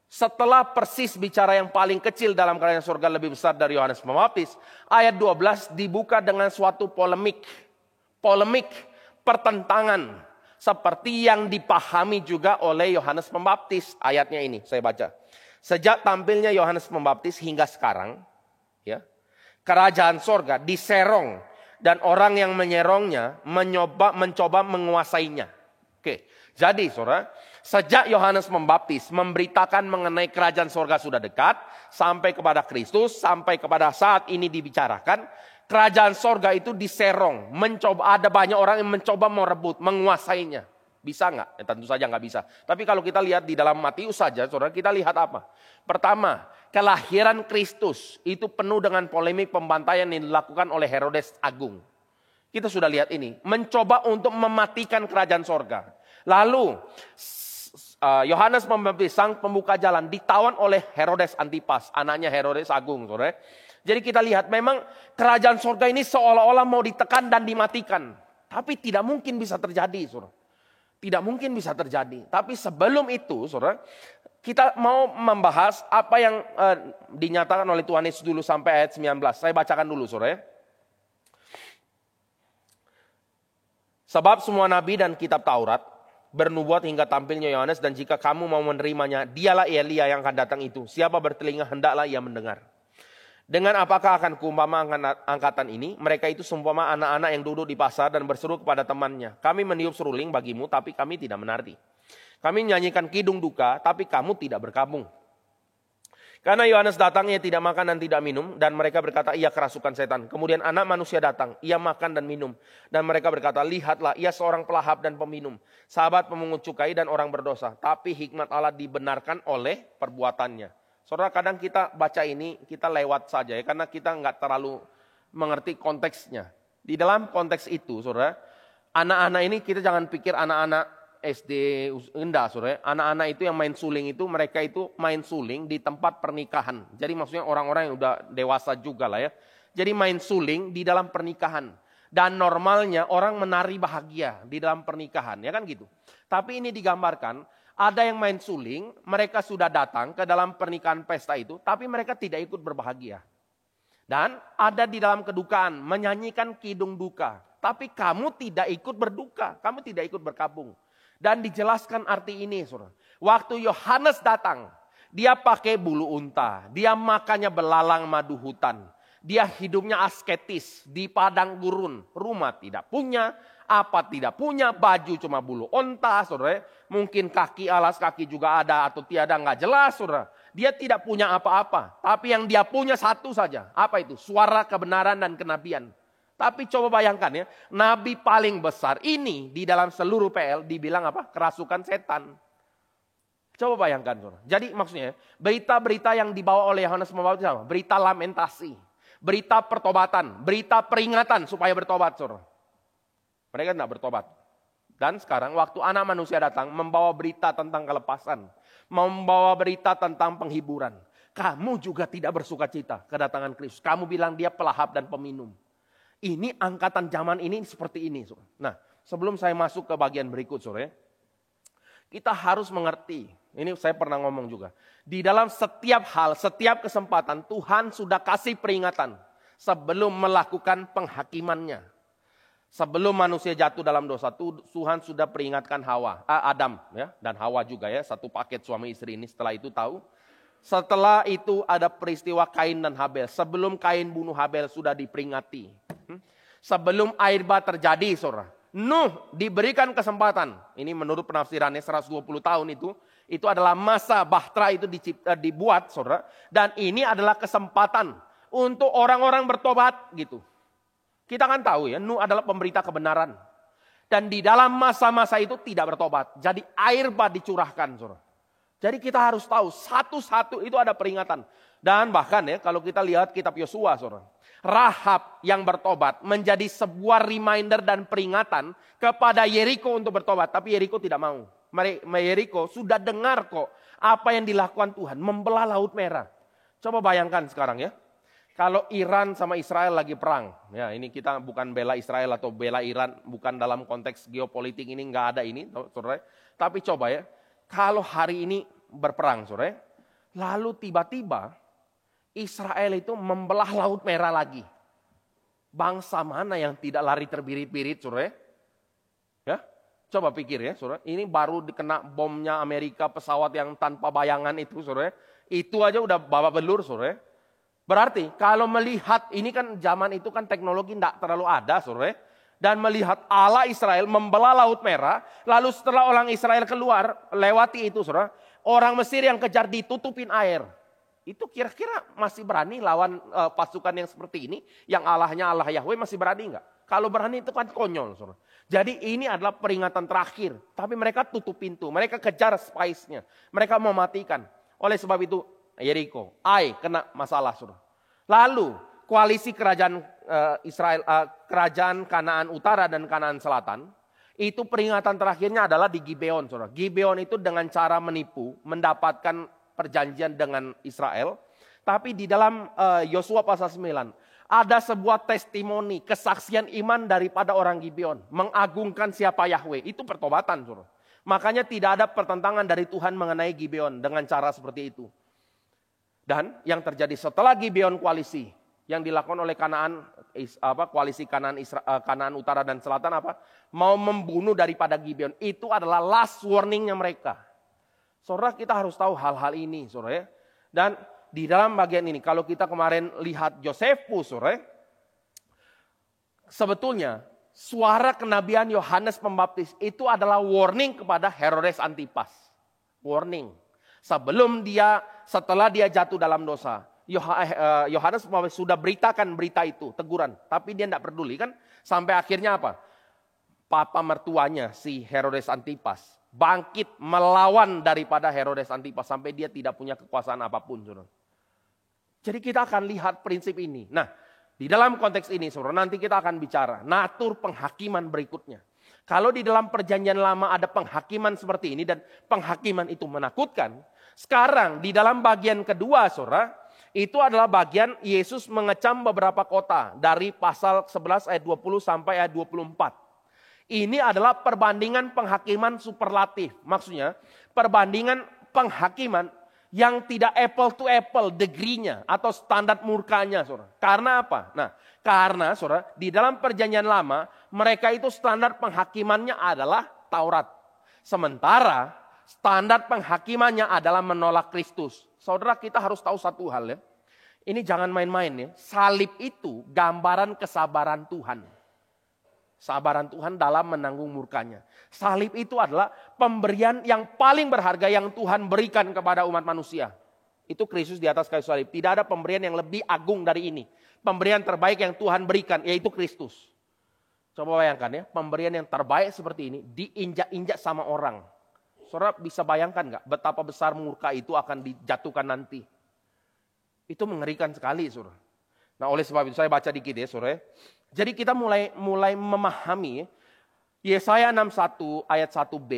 setelah persis bicara yang paling kecil dalam kerajaan surga lebih besar dari Yohanes Pembaptis, ayat 12 dibuka dengan suatu polemik, pertentangan, seperti yang dipahami juga oleh Yohanes Pembaptis. Ayatnya ini, saya baca. Sejak tampilnya Yohanes Pembaptis hingga sekarang, ya, kerajaan sorga diserong dan orang yang menyerongnya mencoba menguasainya. Oke, jadi saudara, sejak Yohanes Pembaptis memberitakan mengenai kerajaan sorga sudah dekat, sampai kepada Kristus, sampai kepada saat ini dibicarakan, kerajaan sorga itu diserong, ada banyak orang yang mencoba merebut, menguasainya. Bisa nggak? Ya, tentu saja nggak bisa. Tapi kalau kita lihat di dalam Matius saja, saudara, kita lihat apa? Pertama, kelahiran Kristus itu penuh dengan polemik pembantaian yang dilakukan oleh Herodes Agung. Kita sudah lihat ini, mencoba untuk mematikan kerajaan sorga. Lalu, Yohanes Pembaptis, sang pembuka jalan, ditawan oleh Herodes Antipas, anaknya Herodes Agung, saudara. Jadi kita lihat memang kerajaan sorga ini seolah-olah mau ditekan dan dimatikan. Tapi tidak mungkin bisa terjadi, saudara. Tidak mungkin bisa terjadi. Tapi sebelum itu, saudara, kita mau membahas apa yang dinyatakan oleh Tuhan Yesus dulu sampai ayat 19. Saya bacakan dulu, saudara. Sebab semua nabi dan kitab Taurat bernubuat hingga tampilnya Yohanes, dan jika kamu mau menerimanya, dialah Elia yang akan datang itu. Siapa bertelinga hendaklah ia mendengar. Dengan apakah akan kuumpama angkatan ini? Mereka itu seumpama anak-anak yang duduk di pasar dan berseru kepada temannya. Kami meniup seruling bagimu, tapi kami tidak menarti. Kami menyanyikan kidung duka, tapi kamu tidak berkabung. Karena Yohanes datang, ia tidak makan dan tidak minum. Dan mereka berkata, ia kerasukan setan. Kemudian anak manusia datang, ia makan dan minum. Dan mereka berkata, lihatlah, ia seorang pelahap dan peminum, sahabat pemungut cukai dan orang berdosa. Tapi hikmat Allah dibenarkan oleh perbuatannya. Saudara, kadang kita baca ini, kita lewat saja ya, karena kita nggak terlalu mengerti konteksnya. Di dalam konteks itu, saudara, anak-anak ini kita jangan pikir anak-anak SD, enggak, saudara. Anak-anak itu yang main suling itu, mereka itu main suling di tempat pernikahan. Jadi maksudnya orang-orang yang udah dewasa juga lah ya. Jadi main suling di dalam pernikahan. Dan normalnya orang menari bahagia di dalam pernikahan, ya kan gitu. Tapi ini digambarkan, ada yang main suling, mereka sudah datang ke dalam pernikahan pesta itu, tapi mereka tidak ikut berbahagia. Dan ada di dalam kedukaan, menyanyikan kidung duka. Tapi kamu tidak ikut berduka, kamu tidak ikut berkabung. Dan dijelaskan arti ini, saudara. Waktu Yohanes datang, dia pakai bulu unta, dia makannya belalang madu hutan. Dia hidupnya asketis, di padang gurun, rumah tidak punya, apa tidak punya, baju cuma bulu unta, saudara. Mungkin kaki, alas kaki juga ada atau tiada, nggak jelas, saudara. Dia tidak punya apa-apa, tapi yang dia punya satu saja. Apa itu? Suara kebenaran dan kenabian. Tapi coba bayangkan ya, nabi paling besar ini di dalam seluruh PL dibilang apa? Kerasukan setan. Coba bayangkan, saudara. Jadi maksudnya berita-berita yang dibawa oleh Yohanes Pembaptis apa? Berita lamentasi, berita pertobatan, berita peringatan supaya bertobat, saudara. Mereka tidak bertobat. Dan sekarang waktu anak manusia datang membawa berita tentang kelepasan. Membawa berita tentang penghiburan. Kamu juga tidak bersuka cita kedatangan Kristus. Kamu bilang dia pelahap dan peminum. Ini angkatan zaman ini seperti ini. Nah, sebelum saya masuk ke bagian berikut, saudara, kita harus mengerti. Ini saya pernah ngomong juga. Di dalam setiap hal, setiap kesempatan Tuhan sudah kasih peringatan sebelum melakukan penghakimannya. Sebelum manusia jatuh dalam dosa, Tuhan sudah peringatkan Adam ya, dan Hawa juga ya, satu paket suami istri ini. Setelah itu tahu. Setelah itu ada peristiwa Kain dan Habel. Sebelum Kain bunuh Habel sudah diperingati. Sebelum air bah terjadi, saudara. Nuh diberikan kesempatan. Ini menurut penafsirannya 120 tahun itu adalah masa bahtera itu dibuat, saudara. Dan ini adalah kesempatan untuk orang-orang bertobat gitu. Kita kan tahu ya, Nuh adalah pemberita kebenaran. Dan di dalam masa-masa itu tidak bertobat. Jadi air bah dicurahkan, saudara. Jadi kita harus tahu, satu-satu itu ada peringatan. Dan bahkan ya, kalau kita lihat kitab Yosua, saudara. Rahab yang bertobat menjadi sebuah reminder dan peringatan kepada Yeriko untuk bertobat. Tapi Yeriko tidak mau. Yeriko sudah dengar kok apa yang dilakukan Tuhan, membelah Laut Merah. Coba bayangkan sekarang ya. Kalau Iran sama Israel lagi perang, ya ini kita bukan bela Israel atau bela Iran, bukan dalam konteks geopolitik ini, nggak ada ini, saudara. Tapi coba ya, kalau hari ini berperang, saudara, lalu tiba-tiba Israel itu membelah Laut Merah lagi. Bangsa mana yang tidak lari terbirit-birit, saudara? Ya, coba pikir ya, saudara. Ini baru dikena bomnya Amerika, pesawat yang tanpa bayangan itu, saudara. Itu aja udah babak belur, saudara. Berarti kalau melihat ini kan zaman itu kan teknologi tidak terlalu ada, saudara. Dan melihat Allah Israel membelah Laut Merah, lalu setelah orang Israel keluar lewati itu, saudara, orang Mesir yang kejar ditutupin air. Itu kira-kira masih berani lawan pasukan yang seperti ini, yang Allahnya Allah Yahweh, masih berani nggak? Kalau berani itu kan konyol, saudara. Jadi ini adalah peringatan terakhir, tapi mereka tutup pintu, mereka kejar spice-nya, mereka mematikan. Oleh sebab itu Yeriko, kena masalah, saudara. Lalu koalisi kerajaan Israel, kerajaan Kanaan Utara dan Kanaan Selatan, itu peringatan terakhirnya adalah di Gibeon, saudara. Gibeon itu dengan cara menipu, mendapatkan perjanjian dengan Israel. Tapi di dalam Yosua pasal 9, ada sebuah testimoni, kesaksian iman daripada orang Gibeon, mengagungkan siapa Yahweh. Itu pertobatan, saudara. Makanya tidak ada pertentangan dari Tuhan mengenai Gibeon dengan cara seperti itu. Dan yang terjadi setelah Gibeon koalisi yang dilakukan oleh Kanaan, koalisi Kanaan Utara dan Selatan mau membunuh daripada Gibeon. Itu adalah last warningnya mereka. Saudara, kita harus tahu hal-hal ini, saudara. Dan di dalam bagian ini, kalau kita kemarin lihat Yosefus, saudara, sebetulnya suara kenabian Yohanes Pembaptis itu adalah warning kepada Herodes Antipas. Warning. Setelah dia jatuh dalam dosa, Yohanes sudah beritakan berita itu, teguran. Tapi dia tidak peduli kan. Sampai akhirnya apa? Papa mertuanya si Herodes Antipas bangkit melawan daripada Herodes Antipas. Sampai dia tidak punya kekuasaan apapun, saudara. Jadi kita akan lihat prinsip ini. Nah, di dalam konteks ini, saudara, nanti kita akan bicara natur penghakiman berikutnya. Kalau di dalam perjanjian lama ada penghakiman seperti ini dan penghakiman itu menakutkan. Sekarang di dalam bagian kedua, saudara, itu adalah bagian Yesus mengecam beberapa kota dari pasal 11 ayat 20 sampai ayat 24. Ini adalah perbandingan penghakiman superlatif. Maksudnya perbandingan penghakiman yang tidak apple to apple degree-nya atau standar murkanya, saudara. Karena apa? Nah, karena saudara, di dalam perjanjian lama mereka itu standar penghakimannya adalah Taurat. Sementara standar penghakimannya adalah menolak Kristus. Saudara, kita harus tahu satu hal ya. Ini jangan main-main ya. Salib itu gambaran kesabaran Tuhan. Sabaran Tuhan dalam menanggung murkanya. Salib itu adalah pemberian yang paling berharga yang Tuhan berikan kepada umat manusia. Itu Kristus di atas kayu salib. Tidak ada pemberian yang lebih agung dari ini. Pemberian terbaik yang Tuhan berikan yaitu Kristus. Coba bayangkan ya, pemberian yang terbaik seperti ini diinjak-injak sama orang. Saudara bisa bayangkan nggak betapa besar murka itu akan dijatuhkan nanti. Itu mengerikan sekali, saudara. Nah, oleh sebab itu saya baca dikit ya, saudara. Jadi kita mulai memahami Yesaya 61 ayat 1b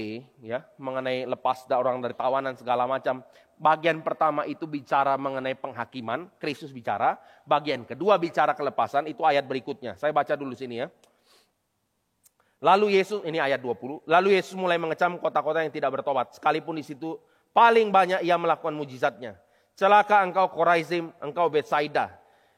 ya, mengenai lepas orang dari tawanan segala macam. Bagian pertama itu bicara mengenai penghakiman, Kristus bicara. Bagian kedua bicara kelepasan, itu ayat berikutnya. Saya baca dulu sini ya. Lalu Yesus, ini ayat 20, lalu Yesus mulai mengecam kota-kota yang tidak bertobat. Sekalipun di situ paling banyak ia melakukan mujizatnya. Celaka engkau Korazim, engkau Betsaida.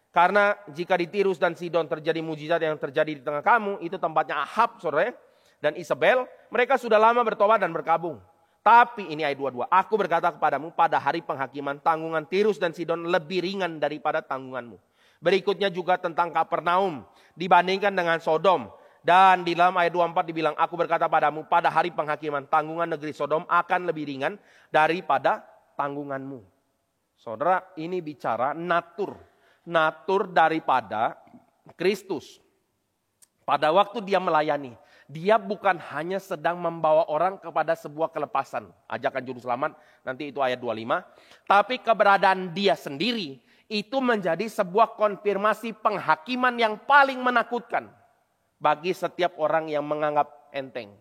Karena jika di Tirus dan Sidon terjadi mujizat yang terjadi di tengah kamu, itu tempatnya Ahab, saudara, dan Isabel, mereka sudah lama bertobat dan berkabung. Tapi ini ayat 22, aku berkata kepadamu pada hari penghakiman tanggungan Tirus dan Sidon lebih ringan daripada tanggunganmu. Berikutnya juga tentang Kapernaum dibandingkan dengan Sodom. Dan di dalam ayat 24 dibilang, aku berkata padamu pada hari penghakiman tanggungan negeri Sodom akan lebih ringan daripada tanggunganmu. Saudara, ini bicara natur daripada Kristus. Pada waktu dia melayani, dia bukan hanya sedang membawa orang kepada sebuah kelepasan. Ajakan juru selamat, nanti itu ayat 25. Tapi keberadaan dia sendiri, Itu menjadi sebuah konfirmasi penghakiman yang paling menakutkan bagi setiap orang yang menganggap enteng.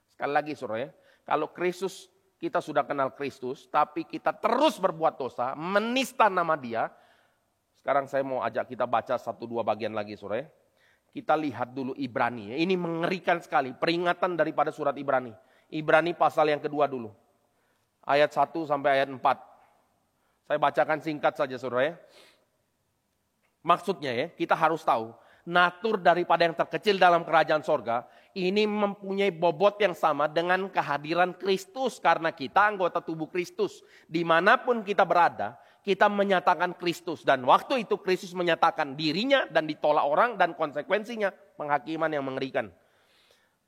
Sekali lagi saudara ya, kalau Kristus, kita sudah kenal Kristus, tapi kita terus berbuat dosa, menista nama Dia. Sekarang saya mau ajak kita baca 1-2 bagian lagi saudara ya. Kita lihat dulu Ibrani. Ini mengerikan sekali, peringatan daripada surat Ibrani. Ibrani pasal yang kedua dulu. Ayat 1 sampai ayat 4. Saya bacakan singkat saja saudara ya. Maksudnya ya, kita harus tahu, natur daripada yang terkecil dalam kerajaan sorga, ini mempunyai bobot yang sama dengan kehadiran Kristus. Karena kita anggota tubuh Kristus. Dimanapun kita berada, kita menyatakan Kristus. Dan waktu itu Kristus menyatakan dirinya dan ditolak orang, dan konsekuensinya penghakiman yang mengerikan.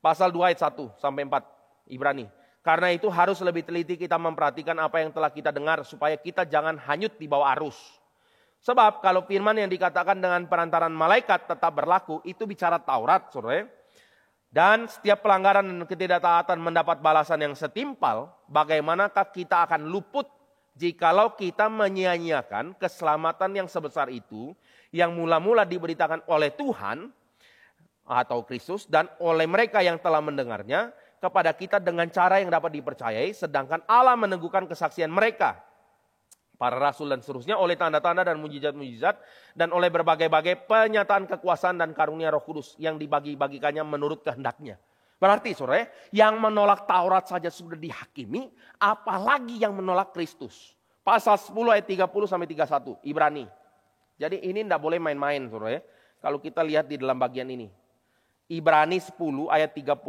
Pasal 2 ayat 1 sampai 4 Ibrani. Karena itu harus lebih teliti kita memperhatikan apa yang telah kita dengar, supaya kita jangan hanyut di bawah arus. Sebab kalau firman yang dikatakan dengan perantaran malaikat tetap berlaku, itu bicara Taurat, saudara. Dan setiap pelanggaran dan ketidaktaatan mendapat balasan yang setimpal, bagaimanakah kita akan luput jikalau kita menyia-nyiakan keselamatan yang sebesar itu, yang mula-mula diberitakan oleh Tuhan atau Kristus dan oleh mereka yang telah mendengarnya kepada kita dengan cara yang dapat dipercayai, sedangkan Allah meneguhkan kesaksian mereka, para rasul dan seterusnya, oleh tanda-tanda dan mujizat-mujizat, dan oleh berbagai-bagai penyataan kekuasaan dan karunia Roh Kudus yang dibagi-bagikannya menurut kehendaknya. Berarti saudara, yang menolak Taurat saja sudah dihakimi, apalagi yang menolak Kristus. Pasal 10 ayat 30 sampai 31 Ibrani. Jadi ini tidak boleh main-main saudara. Kalau kita lihat di dalam bagian ini. Ibrani 10 ayat 30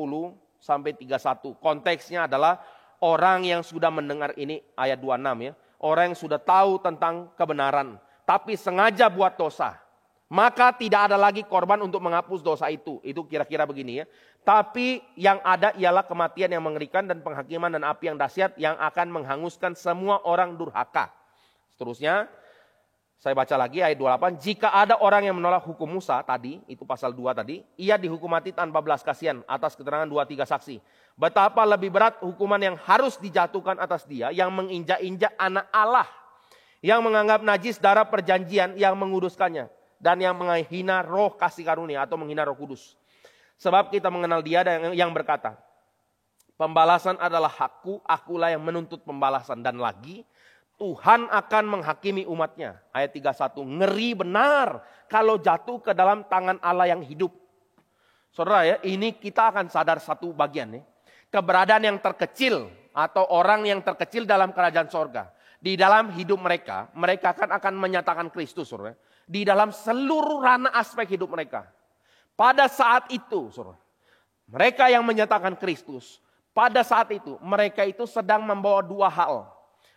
sampai 31. Konteksnya adalah orang yang sudah mendengar ini, ayat 26 ya. Orang yang sudah tahu tentang kebenaran, tapi sengaja buat dosa. Maka tidak ada lagi korban untuk menghapus dosa itu. Itu kira-kira begini ya. Tapi yang ada ialah kematian yang mengerikan dan penghakiman dan api yang dahsyat yang akan menghanguskan semua orang durhaka. Seterusnya, saya baca lagi ayat 28. Jika ada orang yang menolak hukum Musa tadi, itu pasal 2 tadi, ia dihukum mati tanpa belas kasihan atas keterangan 2-3 saksi. Betapa lebih berat hukuman yang harus dijatuhkan atas dia yang menginjak-injak anak Allah, yang menganggap najis darah perjanjian yang menguduskannya, dan yang menghina roh kasih karunia atau menghina Roh Kudus. Sebab kita mengenal dia yang berkata, pembalasan adalah hakku, akulah yang menuntut pembalasan. Dan lagi, Tuhan akan menghakimi umatnya. Ayat 31, ngeri benar kalau jatuh ke dalam tangan Allah yang hidup. Saudara ya, ini kita akan sadar satu bagian ya. Keberadaan yang terkecil atau orang yang terkecil dalam kerajaan sorga. Di dalam hidup mereka, mereka akan menyatakan Kristus. Saudara. Di dalam seluruh ranah aspek hidup mereka. Pada saat itu, saudara, mereka yang menyatakan Kristus, pada saat itu mereka itu sedang membawa dua hal.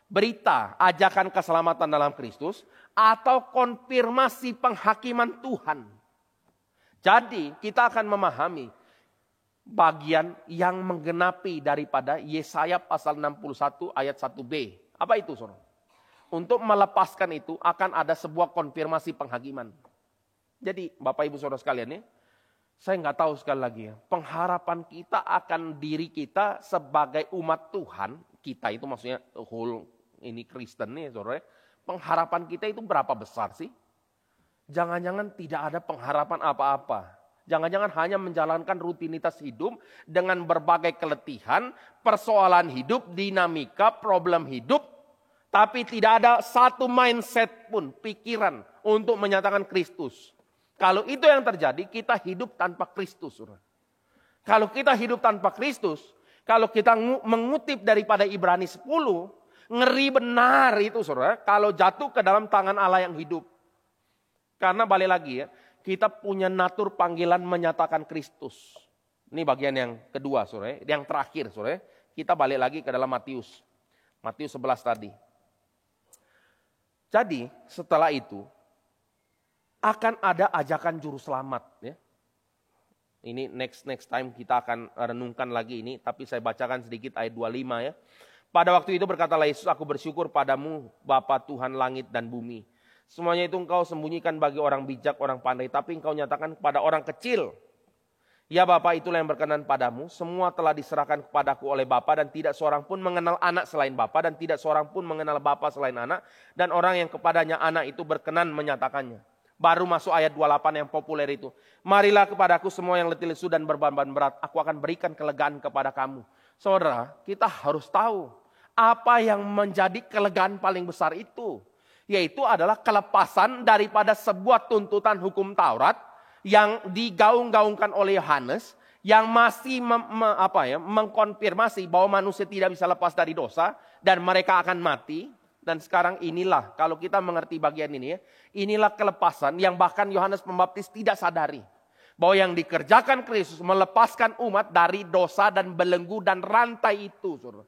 Berita, ajakan keselamatan dalam Kristus, atau konfirmasi penghakiman Tuhan. Jadi kita akan memahami bagian yang menggenapi daripada Yesaya pasal 61 ayat 1b. Apa itu saudara? Untuk melepaskan itu akan ada sebuah konfirmasi penghakiman. Jadi Bapak Ibu Saudara sekalian ya, saya nggak tahu sekali lagi ya, pengharapan kita akan diri kita sebagai umat Tuhan, kita itu maksudnya whole ini Kristen nih saudara, pengharapan kita itu berapa besar sih? Jangan-jangan tidak ada pengharapan apa-apa. Jangan-jangan hanya menjalankan rutinitas hidup dengan berbagai keletihan, persoalan hidup, dinamika, problem hidup. Tapi tidak ada satu mindset pun, pikiran untuk menyatakan Kristus. Kalau itu yang terjadi, kita hidup tanpa Kristus. Saudara. Kalau kita hidup tanpa Kristus, kalau kita mengutip daripada Ibrani 10, ngeri benar itu saudara, kalau jatuh ke dalam tangan Allah yang hidup. Karena balik lagi ya, kita punya natur panggilan menyatakan Kristus. Ini bagian yang kedua saudara, yang terakhir saudara. Kita balik lagi ke dalam Matius 11 tadi. Jadi setelah itu akan ada ajakan juru selamat ya. Ini next time kita akan renungkan lagi ini, tapi saya bacakan sedikit ayat 25 ya. Pada waktu itu berkatalah Yesus, aku bersyukur padamu Bapa Tuhan langit dan bumi. Semuanya itu engkau sembunyikan bagi orang bijak, orang pandai, tapi engkau nyatakan kepada orang kecil. Ya Bapa, itulah yang berkenan padamu. Semua telah diserahkan kepadaku oleh Bapa, dan tidak seorang pun mengenal anak selain Bapa, dan tidak seorang pun mengenal Bapa selain anak, dan orang yang kepadanya anak itu berkenan menyatakannya. Baru masuk ayat 28 yang populer itu. Marilah kepadaku semua yang letih lesu dan berbeban berat, aku akan berikan kelegaan kepada kamu. Saudara, kita harus tahu apa yang menjadi kelegaan paling besar itu. Yaitu adalah kelepasan daripada sebuah tuntutan hukum Taurat yang digaung-gaungkan oleh Yohanes, yang masih mengkonfirmasi bahwa manusia tidak bisa lepas dari dosa dan mereka akan mati. Dan sekarang inilah, kalau kita mengerti bagian ini ya, inilah kelepasan yang bahkan Yohanes Pembaptis tidak sadari. Bahwa yang dikerjakan Kristus melepaskan umat dari dosa dan belenggu dan rantai itu. Saudara.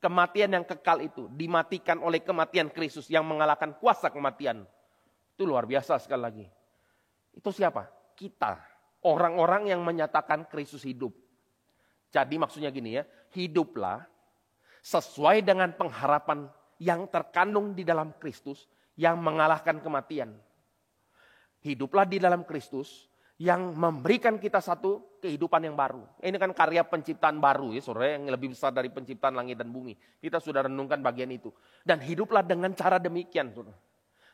Kematian yang kekal itu dimatikan oleh kematian Kristus yang mengalahkan kuasa kematian. Itu luar biasa sekali lagi. Itu siapa? Kita. Orang-orang yang menyatakan Kristus hidup. Jadi maksudnya gini ya, hiduplah sesuai dengan pengharapan yang terkandung di dalam Kristus yang mengalahkan kematian. Hiduplah di dalam Kristus yang memberikan kita satu kehidupan yang baru. Ini kan karya penciptaan baru ya saudara, yang lebih besar dari penciptaan langit dan bumi. Kita sudah renungkan bagian itu. Dan hiduplah dengan cara demikian saudara.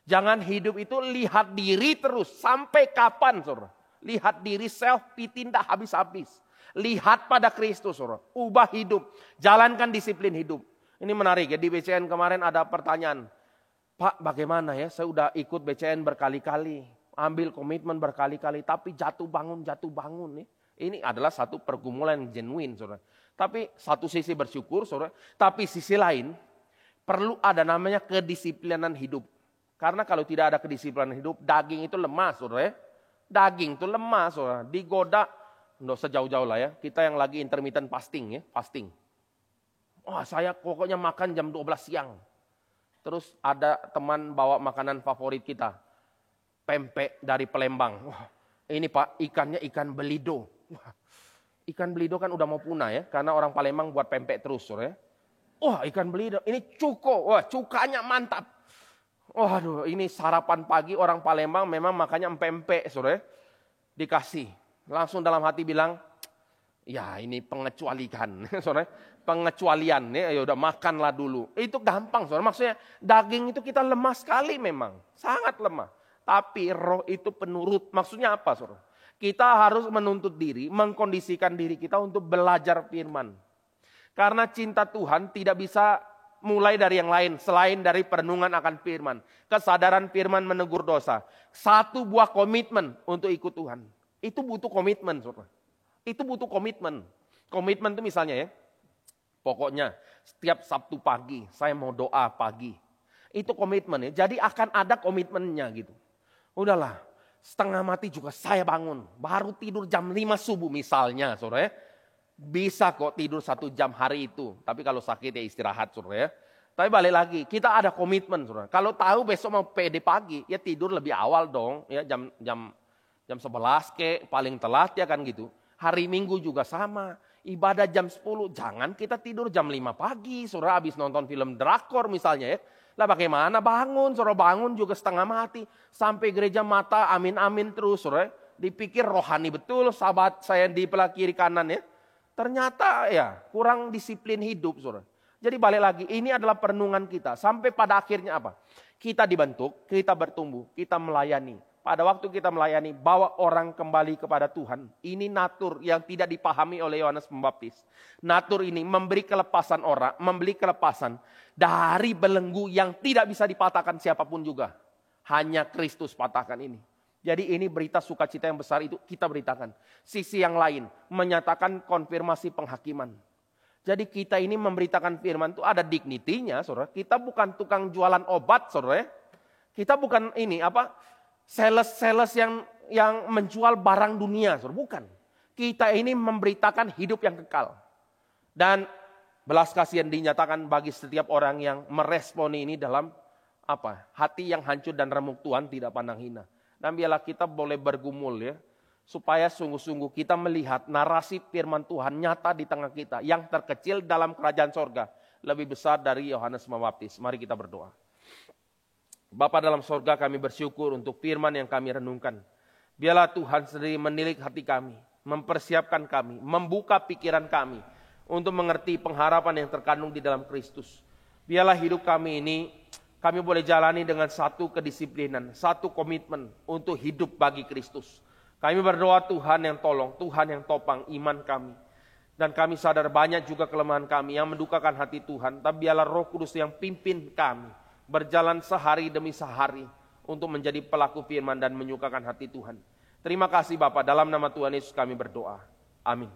Jangan hidup itu lihat diri terus. Sampai kapan saudara? Lihat diri self pity tidak habis-habis. Lihat pada Kristus saudara. Ubah hidup. Jalankan disiplin hidup. Ini menarik ya, di BCN kemarin ada pertanyaan. Pak bagaimana ya, saya udah ikut BCN berkali-kali. Ambil komitmen berkali-kali, tapi jatuh bangun. Nih. Ini adalah satu pergumulan yang genuine, saudara. Tapi satu sisi bersyukur, saudara. Tapi sisi lain, perlu ada namanya kedisiplinan hidup. Karena kalau tidak ada kedisiplinan hidup, daging itu lemah, saudara. Daging itu lemah, saudara. Digoda, nggak usah jauh-jauh lah ya. Kita yang lagi intermittent fasting ya, fasting. Wah saya pokoknya makan jam 12 siang. Terus ada teman bawa makanan favorit kita. Pempek dari Palembang. Wah, ini Pak, ikannya ikan belido. Wah, ikan belido kan udah mau punah ya, karena orang Palembang buat pempek terus, ya. Wah, ikan belido, ini cuko, wah cukanya mantap. Waduh, ini sarapan pagi orang Palembang memang makannya pempek, ya. Dikasih, langsung dalam hati bilang, ya ini pengecualian, saudara. Pengecualian, ya udah makanlah dulu. Itu gampang, saudara. Maksudnya daging itu kita lemah sekali memang, sangat lemah. Tapi roh itu penurut. Maksudnya apa saudara? Kita harus menuntut diri, mengkondisikan diri kita untuk belajar firman. Karena cinta Tuhan tidak bisa mulai dari yang lain selain dari perenungan akan firman. Kesadaran firman menegur dosa. Satu buah komitmen untuk ikut Tuhan. Itu butuh komitmen saudara. Itu butuh komitmen. Komitmen itu misalnya ya. Pokoknya setiap Sabtu pagi saya mau doa pagi. Itu komitmen ya. Jadi akan ada komitmennya gitu. Udahlah, setengah mati juga saya bangun. Baru tidur jam 5 subuh misalnya, saudara ya. Bisa kok tidur 1 jam hari itu. Tapi kalau sakit ya istirahat, saudara ya. Tapi balik lagi, kita ada komitmen, saudara. Kalau tahu besok mau PD pagi, ya tidur lebih awal dong. Ya jam 11 ke paling telat ya kan gitu. Hari Minggu juga sama. Ibadah jam 10, jangan kita tidur jam 5 pagi. Saudara habis nonton film drakor misalnya ya. Lah bagaimana bangun, saudara bangun juga setengah mati. Sampai gereja mata amin-amin terus, saudara. Dipikir rohani betul, sahabat saya di belah kiri kanan ya. Ternyata ya kurang disiplin hidup, saudara. Jadi balik lagi, ini adalah perenungan kita. Sampai pada akhirnya apa? Kita dibentuk, kita bertumbuh, kita melayani. Pada waktu kita melayani, bawa orang kembali kepada Tuhan. Ini natur yang tidak dipahami oleh Yohanes Pembaptis. Natur ini memberi kelepasan orang, memberi kelepasan dari belenggu yang tidak bisa dipatahkan siapapun juga. Hanya Kristus patahkan ini. Jadi ini berita sukacita yang besar itu kita beritakan. Sisi yang lain, menyatakan konfirmasi penghakiman. Jadi kita ini memberitakan firman itu ada dignitinya, saudara. Kita bukan tukang jualan obat, saudara. Kita bukan ini sales yang menjual barang dunia, saudara. Bukan. Kita ini memberitakan hidup yang kekal. Dan belas kasihan dinyatakan bagi setiap orang yang meresponi ini dalam hati yang hancur dan remuk Tuhan tidak pandang hina. Dan biarlah kita boleh bergumul ya. Supaya sungguh-sungguh kita melihat narasi firman Tuhan nyata di tengah kita. Yang terkecil dalam kerajaan sorga. Lebih besar dari Yohanes Pembaptis. Mari kita berdoa. Bapa dalam sorga, kami bersyukur untuk firman yang kami renungkan. Biarlah Tuhan sendiri menilik hati kami. mempersiapkan kami, membuka pikiran kami untuk mengerti pengharapan yang terkandung di dalam Kristus. Biarlah hidup kami ini, kami boleh jalani dengan satu kedisiplinan, satu komitmen untuk hidup bagi Kristus. Kami berdoa Tuhan yang tolong, Tuhan yang topang iman kami. Dan kami sadar banyak juga kelemahan kami yang mendukakan hati Tuhan. Tapi biarlah Roh Kudus yang pimpin kami berjalan sehari demi sehari untuk menjadi pelaku firman dan menyukakan hati Tuhan. Terima kasih Bapa, dalam nama Tuhan Yesus kami berdoa. Amin.